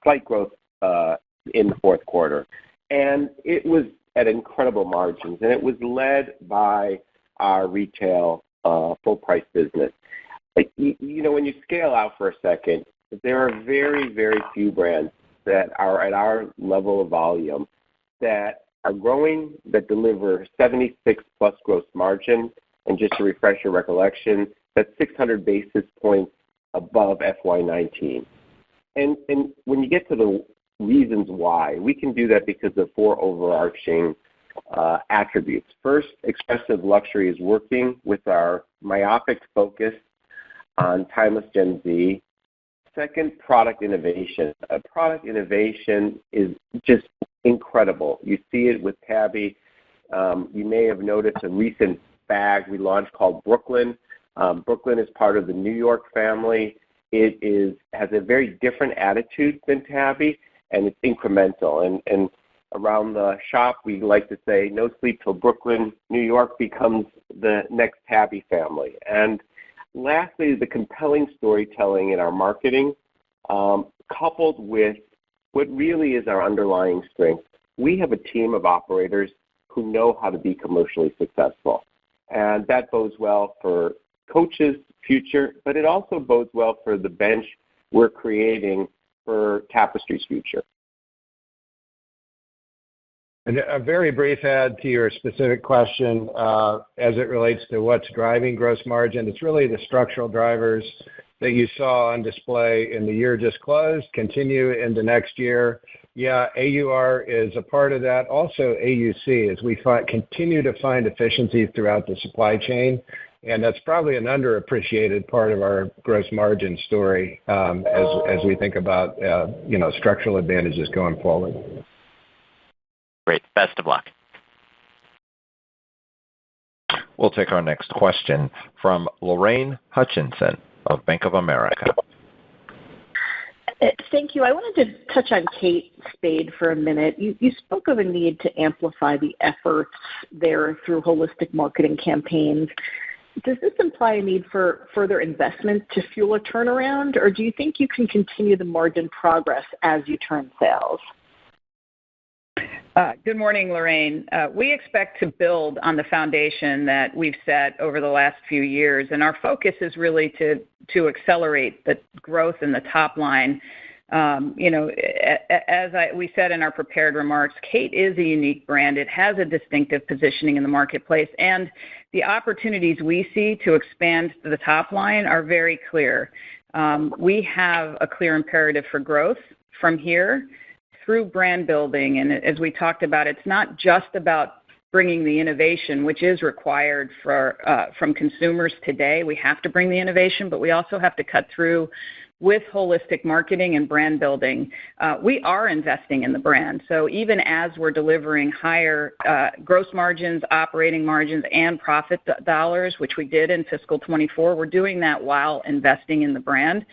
slight growth in the fourth quarter, and it was at incredible margins, and it was led by our retail full-price business. When you scale out for a second, there are very, very few brands that are at our level of volume that are growing, that deliver 76-plus gross margin, and just to refresh your recollection, that's 600 basis points above FY19. And when you get to the reasons why, we can do that because of four overarching attributes. First, expressive luxury is working with our myopic focus on timeless Gen Z. Second, product innovation. Product innovation is just incredible. You see it with Tabby. You may have noticed a recent bag we launched called Brooklyn. Brooklyn is part of the New York family. It has a very different attitude than Tabby, and it's incremental. And around the shop, we like to say, no sleep till Brooklyn, New York becomes the next Tabby family. And lastly, the compelling storytelling in our marketing, coupled with what really is our underlying strength. We have a team of operators who know how to be commercially successful. And that bodes well for Coach's future, but it also bodes well for the bench we're creating for Tapestry's future. And a very brief add to your specific question as it relates to what's driving gross margin. It's really the structural drivers that you saw on display in the year just closed, continue into next year. Yeah, AUR is a part of that. Also AUC, as we continue to find efficiencies throughout the supply chain. And that's probably an underappreciated part of our gross margin story as we think about structural advantages going forward. Great. Best of luck. We'll take our next question from Lorraine Hutchinson of Bank of America. Thank you. I wanted to touch on Kate Spade for a minute. You spoke of a need to amplify the efforts there through holistic marketing campaigns. Does this imply a need for further investment to fuel a turnaround, or do you think you can continue the margin progress as you turn sales? Good morning, Lorraine. We expect to build on the foundation that we've set over the last few years, and our focus is really to accelerate the growth in the top line. We said in our prepared remarks, Kate is a unique brand. It has a distinctive positioning in the marketplace, and the opportunities we see to expand the top line are very clear. We have a clear imperative for growth from here through brand building. And as we talked about, it's not just about bringing the innovation, which is required from consumers today. We have to bring the innovation, but we also have to cut through with holistic marketing and brand building. We are investing in the brand. So even as we're delivering higher gross margins, operating margins, and profit dollars, which we did in fiscal 24, we're doing that while investing in the brand.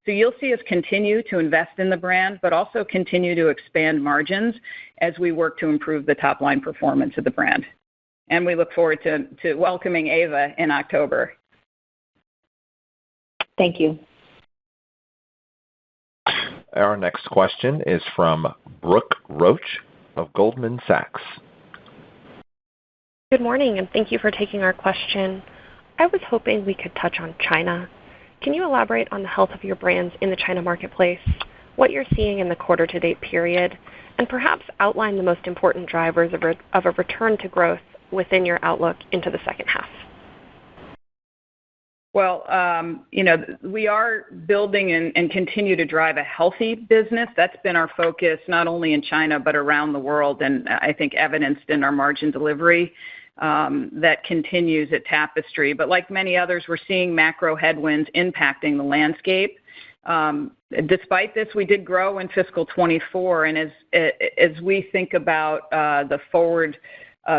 So you'll see us continue to invest in the brand, but also continue to expand margins as we work to improve the top-line performance of the brand. And we look forward to welcoming Ava in October. Thank you. Our next question is from Brooke Roach of Goldman Sachs. Good morning, and thank you for taking our question. I was hoping we could touch on China. Can you elaborate on the health of your brands in the China marketplace, what you're seeing in the quarter-to-date period, and perhaps outline the most important drivers of a return to growth within your outlook into the second half? Well, we are building and continue to drive a healthy business. That's been our focus, not only in China, but around the world, and I think evidenced in our margin delivery. That continues at Tapestry. But like many others, we're seeing macro headwinds impacting the landscape. Despite this, we did grow in fiscal 24, and as we think about the forward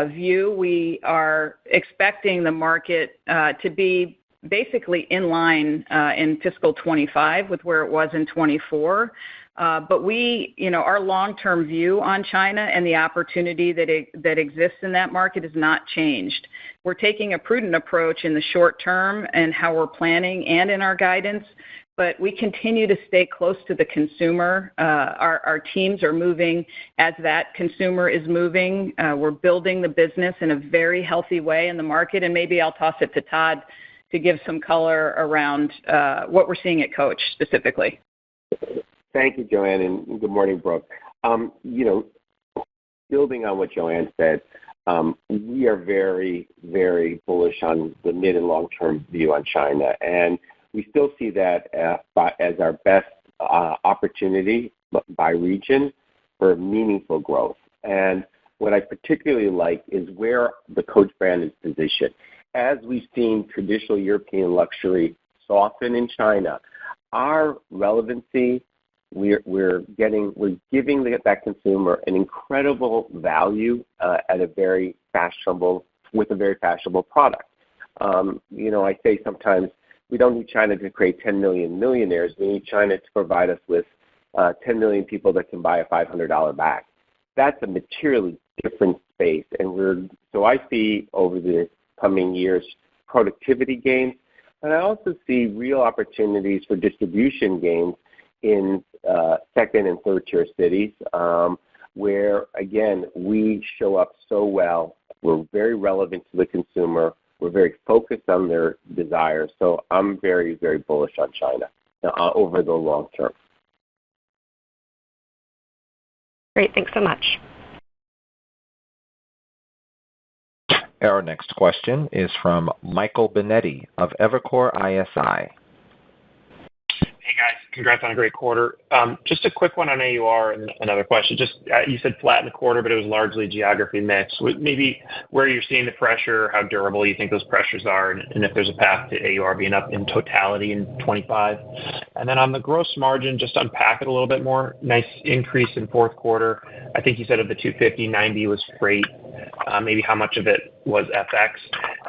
view, we are expecting the market to be basically in line in fiscal 25 with where it was in 24. But our long-term view on China and the opportunity that exists in that market has not changed. We're taking a prudent approach in the short term and how we're planning and in our guidance, but we continue to stay close to the consumer. Our teams are moving as that consumer is moving. We're building the business in a very healthy way in the market, and maybe I'll toss it to Todd to give some color around what we're seeing at Coach specifically. Thank you, Joanne, and good morning, Brooke. Building on what Joanne said, we are very, very bullish on the mid and long-term view on China, and we still see that as our best opportunity by region for meaningful growth. And what I particularly like is where the Coach brand is positioned. As we've seen traditional European luxury soften in China, our relevancy, we're giving that consumer an incredible value at a very fashionable product. I say sometimes we don't need China to create 10 million millionaires. We need China to provide us with 10 million people that can buy a $500 bag. That's a materially different space, and so I see over the coming years productivity gains, and I also see real opportunities for distribution gains in second and third tier cities, where again we show up so well. We're very relevant to the consumer. We're very focused on their desires. So I'm very, very bullish on China over the long term. Great. Thanks so much. Our next question is from Michael Binetti of Evercore ISI. Hey guys, congrats on a great quarter. Just a quick one on AUR and another question. Just you said flat in the quarter, but it was largely geography mix. Maybe where you're seeing the pressure, how durable you think those pressures are, and if there's a path to AUR being up in totality in 25. And then on the gross margin, just unpack it a little bit more. Nice increase in fourth quarter. I think you said of the 250, 90 was freight. Maybe how much of it was FX,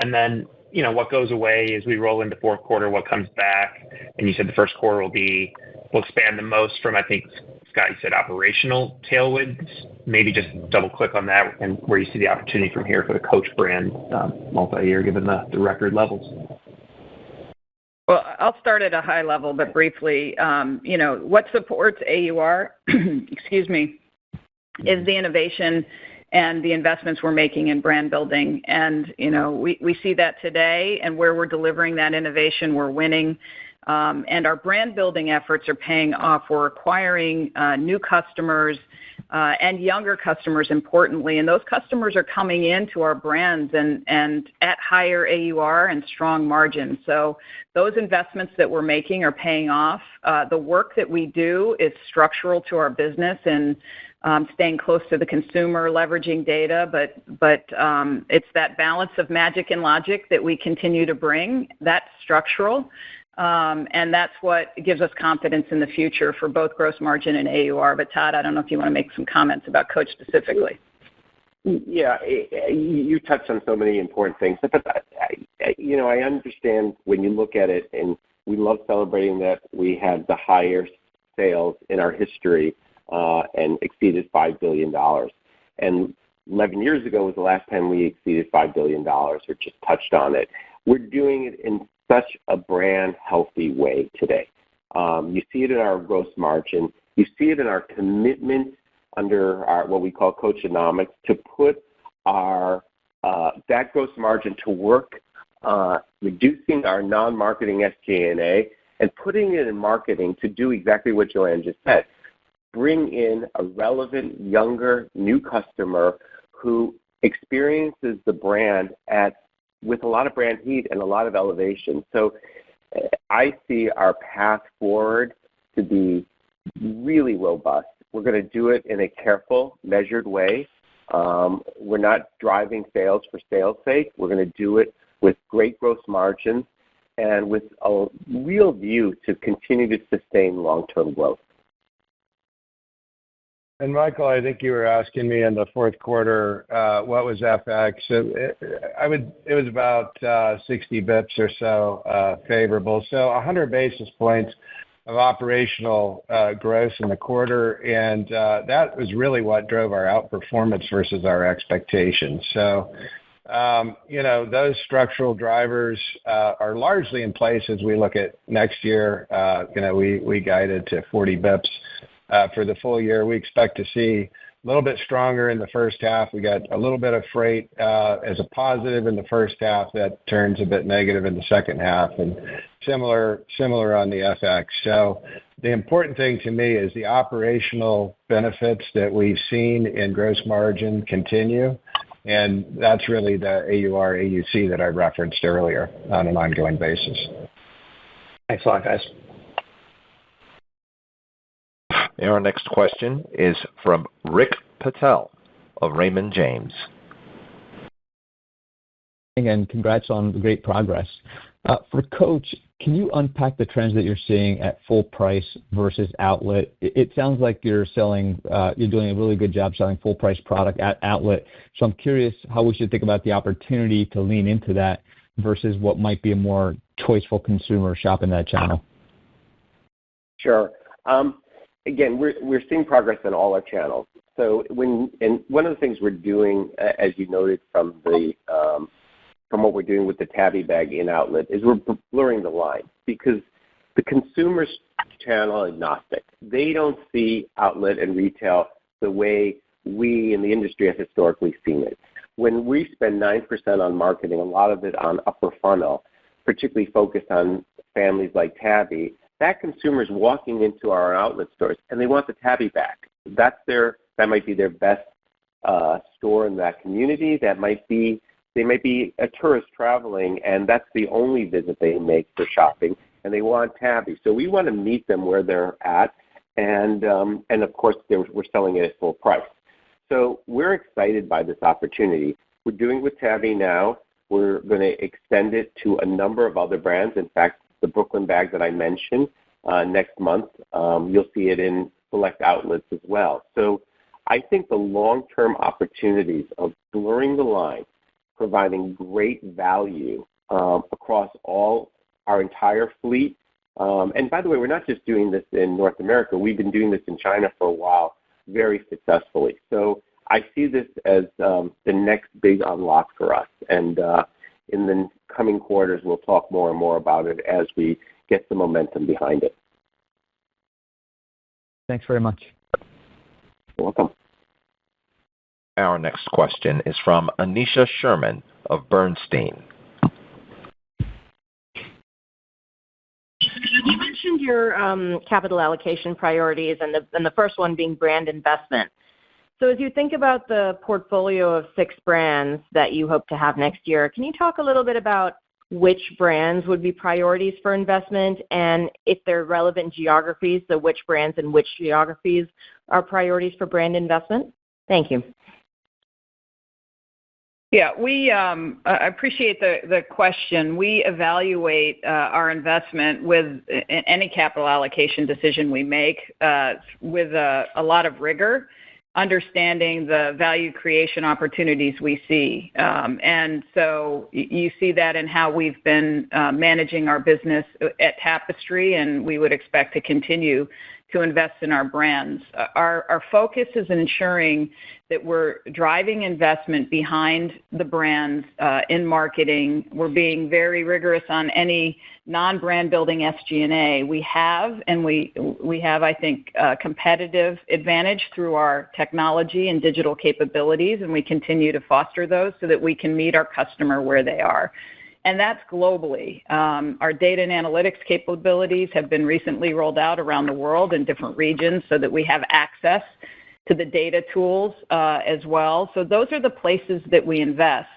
and then what goes away as we roll into fourth quarter, what comes back? And you said the first quarter will be will expand the most from, I think, Scott, you said operational tailwinds. Maybe just double-click on that and where you see the opportunity from here for the Coach brand multi-year, given the record levels. Well, I'll start at a high level, but briefly, what supports AUR, excuse me, is the innovation and the investments we're making in brand building. And, we see that today, and where we're delivering that innovation, we're winning. And our brand building efforts are paying off. We're acquiring new customers and younger customers, importantly. And those customers are coming into our brands and at higher AUR and strong margins. So those investments that we're making are paying off. The work that we do is structural to our business and staying close to the consumer, leveraging data, but it's that balance of magic and logic that we continue to bring. That's structural. And that's what gives us confidence in the future for both gross margin and AUR. But Todd, I don't know if you want to make some comments about Coach specifically. Yeah, you touched on so many important things. But I understand when you look at it, and we love celebrating that we had the highest sales in our history and exceeded $5 billion. And 11 years ago was the last time we exceeded $5 billion or just touched on it. We're doing it in such a brand healthy way today. You see it in our gross margin. You see it in our commitment under our what we call Coachonomics to put our that gross margin to work, reducing our non-marketing SG&A and putting it in marketing to do exactly what Joanne just said. Bring in a relevant, younger, new customer who experiences the brand with a lot of brand heat and a lot of elevation. So I see our path forward to be really robust. We're going to do it in a careful, measured way. We're not driving sales for sales' sake. We're going to do it with great gross margins and with a real view to continue to sustain long-term growth. And Michael, I think you were asking me in the fourth quarter, what was FX? It was about 60 bips or so favorable. So 100 basis points of operational growth in the quarter, and that was really what drove our outperformance versus our expectations. So, those structural drivers are largely in place as we look at next year. We guided to 40 bips. For the full year, we expect to see a little bit stronger in the first half. We got a little bit of freight as a positive in the first half that turns a bit negative in the second half, and similar on the FX. So the important thing to me is the operational benefits that we've seen in gross margin continue, and that's really the AUR, AUC that I referenced earlier on an ongoing basis. Thanks a lot, guys. Our next question is from Rick Patel of Raymond James. Again, congrats on the great progress. For Coach, can you unpack the trends that you're seeing at full price versus outlet? It sounds like you're doing a really good job selling full price product at outlet. So I'm curious how we should think about the opportunity to lean into that versus what might be a more choiceful consumer shopping that channel. Sure. Again, we're seeing progress in all our channels. So one of the things we're doing, as you noted from what we're doing with the Tabby bag in outlet, is we're blurring the line because the consumer's channel agnostic. They don't see outlet and retail the way we in the industry have historically seen it. When we spend 9% on marketing, a lot of it on upper funnel, particularly focused on families like Tabby, that consumer is walking into our outlet stores and they want the Tabby bag. That might be their best store in that community. They might be a tourist traveling, and that's the only visit they make for shopping, and they want Tabby. So we want to meet them where they're at, and of course we're selling it at full price. So we're excited by this opportunity. We're doing it with Tabby now. We're going to extend it to a number of other brands. In fact, the Brooklyn bag that I mentioned next month, you'll see it in select outlets as well. So I think the long-term opportunities of blurring the line, providing great value across all our entire fleet, And by the way, we're not just doing this in North America. We've been doing this in China for a while very successfully. So I see this as the next big unlock for us. And in the coming quarters, we'll talk more and more about it as we get the momentum behind it. Thanks very much. You're welcome. Our next question is from Anisha Sherman of Bernstein. You mentioned your capital allocation priorities and the first one being brand investment. So as you think about the portfolio of 6 brands that you hope to have next year, can you talk a little bit about which brands would be priorities for investment, and if they're relevant geographies, so which brands and which geographies are priorities for brand investment? Thank you. Yeah, I appreciate the question. We evaluate our investment with any capital allocation decision we make with a lot of rigor, understanding the value creation opportunities we see. And so you see that in how we've been managing our business at Tapestry, and we would expect to continue to invest in our brands. Our focus is ensuring that we're driving investment behind the brands in marketing. We're being very rigorous on any non-brand building SG&A. We have, I think, a competitive advantage through our technology and digital capabilities, and we continue to foster those so that we can meet our customer where they are. And that's globally. Our data and analytics capabilities have been recently rolled out around the world in different regions so that we have access to the data tools as well. So those are the places that we invest.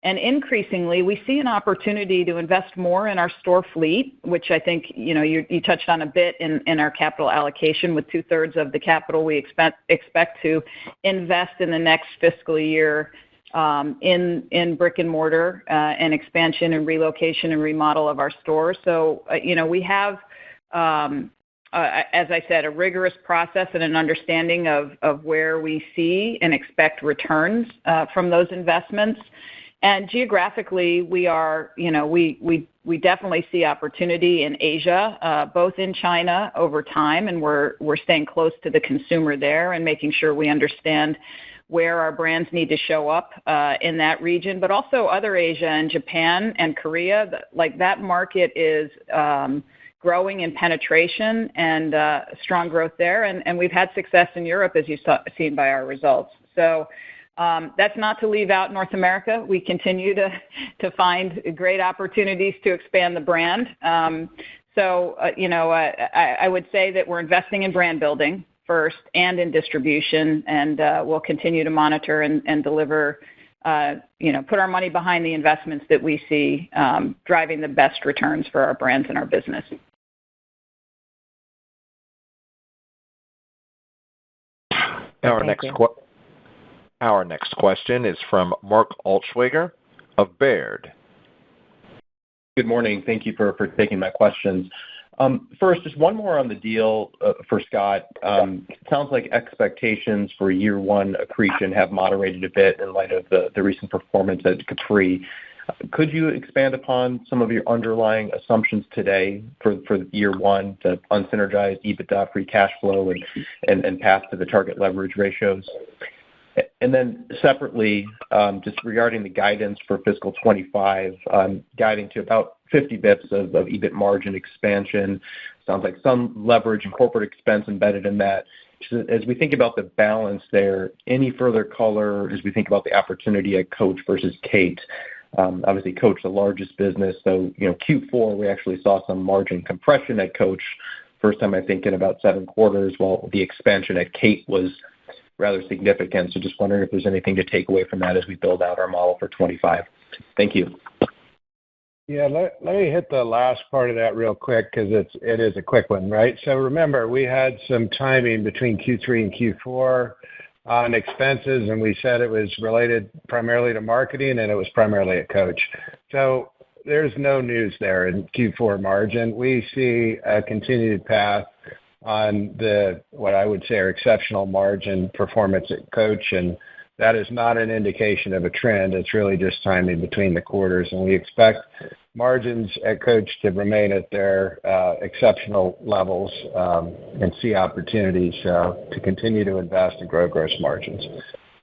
And increasingly, we see an opportunity to invest more in our store fleet, which I think you touched on a bit in our capital allocation, with 2/3 of the capital we expect to invest in the next fiscal year in brick and mortar and expansion and relocation and remodel of our stores. So, we have, as I said, a rigorous process and an understanding of where we see and expect returns from those investments. And geographically, we are, we definitely see opportunity in Asia, both in China over time, and we're staying close to the consumer there and making sure we understand where our brands need to show up in that region, but also other Asia and Japan and Korea. Like, that market is growing in penetration and strong growth there. And we've had success in Europe, as you've seen by our results. So that's not to leave out North America. We continue to find great opportunities to expand the brand. I would say that we're investing in brand building first and in distribution, and we'll continue to monitor and deliver, put our money behind the investments that we see driving the best returns for our brands and our business. Our next question is from Mark Altschwager of Baird. Good morning. Thank you for taking my questions. First, just one more on the deal for Scott. It sounds like expectations for year one accretion have moderated a bit in light of the recent performance at Capri. Could you expand upon some of your underlying assumptions today for year one, the unsynergized EBITDA, free cash flow, and path to the target leverage ratios? And then separately, just regarding the guidance for fiscal 25, guiding to about 50 basis points of EBIT margin expansion. Sounds like some leverage and corporate expense embedded in that. As we think about the balance there, any further color as we think about the opportunity at Coach versus Kate? Obviously, Coach, the largest business. So, Q4, we actually saw some margin compression at Coach. First time, I think, in about 7 quarters, while the expansion at Kate was rather significant. So just wondering if there's anything to take away from that as we build out our model for 25. Thank you. Yeah, let me hit the last part of that real quick, because it is a quick one, right? So remember, we had some timing between Q3 and Q4 on expenses, and we said it was related primarily to marketing, and it was primarily at Coach. So there's no news there in Q4 margin. We see a continued path on what I would say are exceptional margin performance at Coach, and that is not an indication of a trend. It's really just timing between the quarters, and we expect margins at Coach to remain at their exceptional levels, and see opportunities to continue to invest and grow gross margins.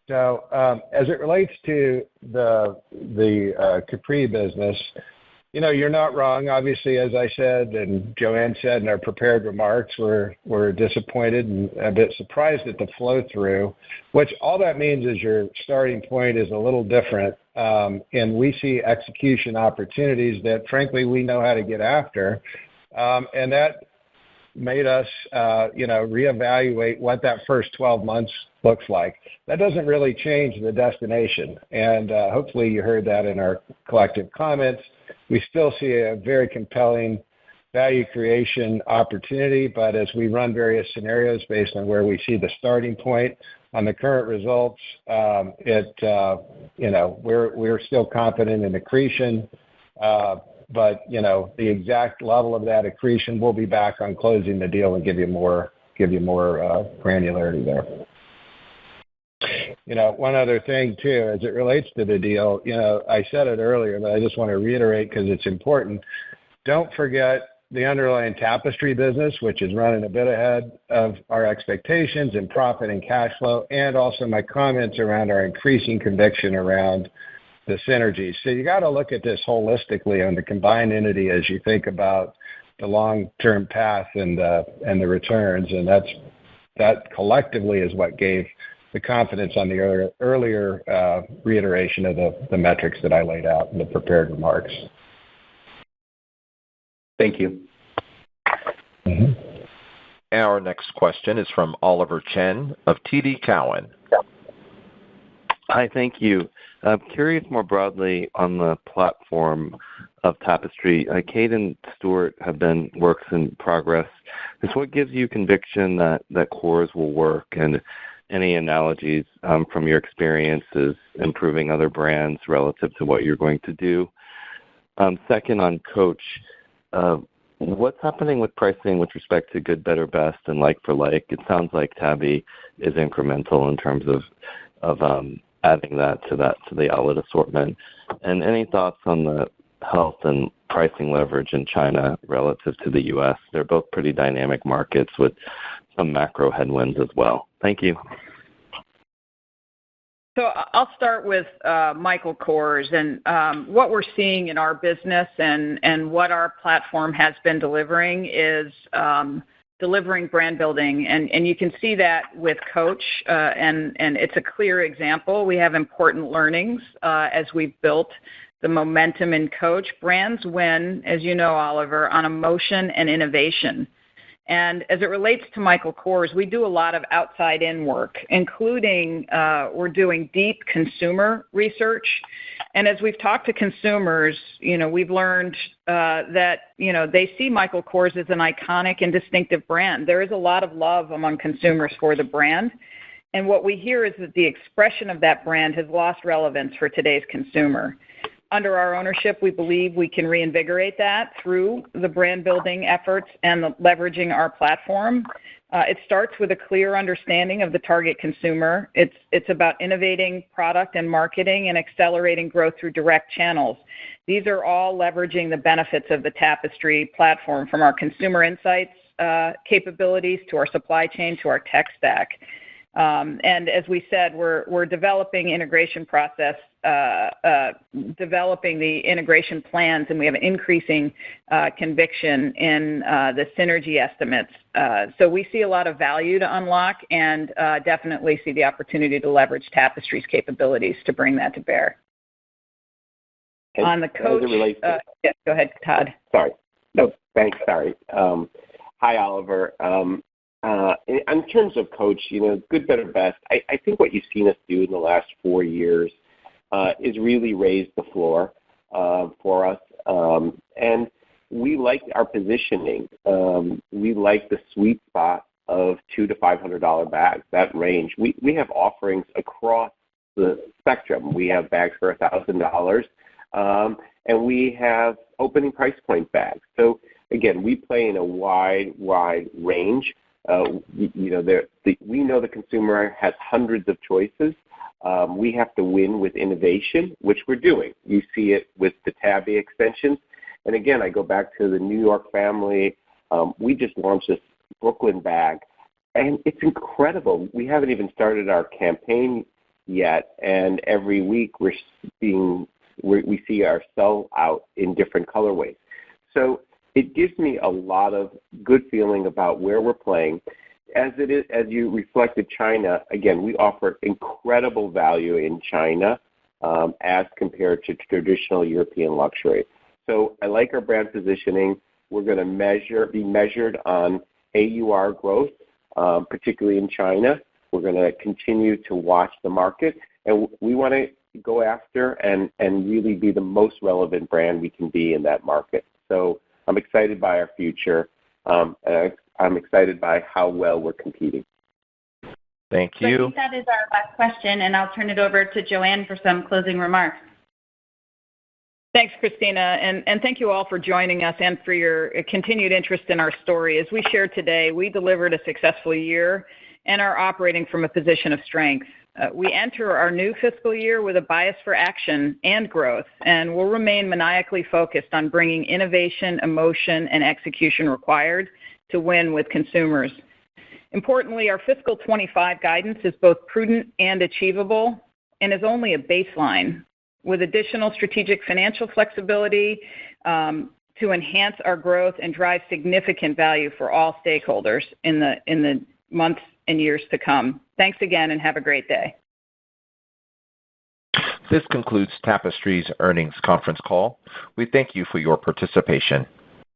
So, as it relates to the Capri business, you're not wrong. Obviously, as I said and Joanne said in our prepared remarks, we're disappointed and a bit surprised at the flow-through, which all that means is your starting point is a little different, and we see execution opportunities that, frankly, we know how to get after, and that made us, reevaluate what that first 12 months looks like. That doesn't really change the destination, and hopefully you heard that in our collective comments. We still see a very compelling value creation opportunity, but as we run various scenarios based on where we see the starting point on the current results, we're still confident in accretion, but the exact level of that accretion, we'll be back on closing the deal and give you more granularity there. One other thing too, as it relates to the deal, I said it earlier, but I just want to reiterate because it's important. Don't forget the underlying Tapestry business, which is running a bit ahead of our expectations in profit and cash flow, and also my comments around our increasing conviction around the synergies. So you got to look at this holistically on the combined entity as you think about the long-term path and the returns, and that collectively is what gave the confidence on the earlier reiteration of the metrics that I laid out in the prepared remarks. Thank you. Mm-hmm. Our next question is from Oliver Chen of TD Cowen. Hi, thank you. I'm curious more broadly on the platform of Tapestry. Kate and Stuart have been works in progress. Just what gives you conviction that cores will work, and any analogies from your experiences improving other brands relative to what you're going to do? Second, on Coach, what's happening with pricing with respect to good, better, best, and like for like? It sounds like Tabby is incremental in terms of adding that to the outlet assortment. And any thoughts on the health and pricing leverage in China relative to the U.S.? They're both pretty dynamic markets with some macro headwinds as well. Thank you. So I'll start with Michael Kors and what we're seeing in our business and what our platform has been delivering is delivering brand building. And you can see that with Coach, and it's a clear example. We have important learnings as we've built the momentum in Coach. Brands win, as you know, Oliver, on emotion and innovation. And as it relates to Michael Kors, we do a lot of outside-in work, including we're doing deep consumer research. And as we've talked to consumers, we've learned that, they see Michael Kors as an iconic and distinctive brand. There is a lot of love among consumers for the brand. And what we hear is that the expression of that brand has lost relevance for today's consumer. Under our ownership, we believe we can reinvigorate that through the brand building efforts and leveraging our platform. It starts with a clear understanding of the target consumer. It's about innovating product and marketing and accelerating growth through direct channels. These are all leveraging the benefits of the Tapestry platform, from our consumer insights capabilities to our supply chain to our tech stack. And as we said, we're developing integration process, developing the integration plans, and we have an increasing conviction in the synergy estimates. So we see a lot of value to unlock and definitely see the opportunity to leverage Tapestry's capabilities to bring that to bear. And on the Coach, yeah, go ahead, Todd. Sorry. No, thanks. Sorry. Hi, Oliver. In terms of Coach, good, better, best, I think what you've seen us do in the last 4 years is really raise the floor for us. And we like our positioning. We like the sweet spot of $200 to $500 bags, that range. We have offerings across the spectrum. We have bags for $1,000, and we have opening price point bags. So, again, we play in a wide range. We know the consumer has hundreds of choices. We have to win with innovation, which we're doing. You see it with the Tabby extensions, And again, I go back to the New York family. We just launched this Brooklyn bag, and it's incredible. We haven't even started our campaign yet, and every week we see our sell out in different colorways. So it gives me a lot of good feeling about where we're playing. As you reflected China, again, we offer incredible value in China as compared to traditional European luxury. So I like our brand positioning. We're going to be measured on AUR growth, particularly in China. We're going to continue to watch the market, and we want to go after and really be the most relevant brand we can be in that market. So I'm excited by our future. I'm excited by how well we're competing. Thank you. So I think that is our last question, and I'll turn it over to Joanne for some closing remarks. Thanks, Christina, and thank you all for joining us and for your continued interest in our story. As we shared today, we delivered a successful year and are operating from a position of strength. We enter our new fiscal year with a bias for action and growth, and we'll remain maniacally focused on bringing innovation, emotion, and execution required to win with consumers. Importantly, our fiscal 25 guidance is both prudent and achievable and is only a baseline with additional strategic financial flexibility to enhance our growth and drive significant value for all stakeholders in the months and years to come. Thanks again, and have a great day. This concludes Tapestry's earnings conference call. We thank you for your participation.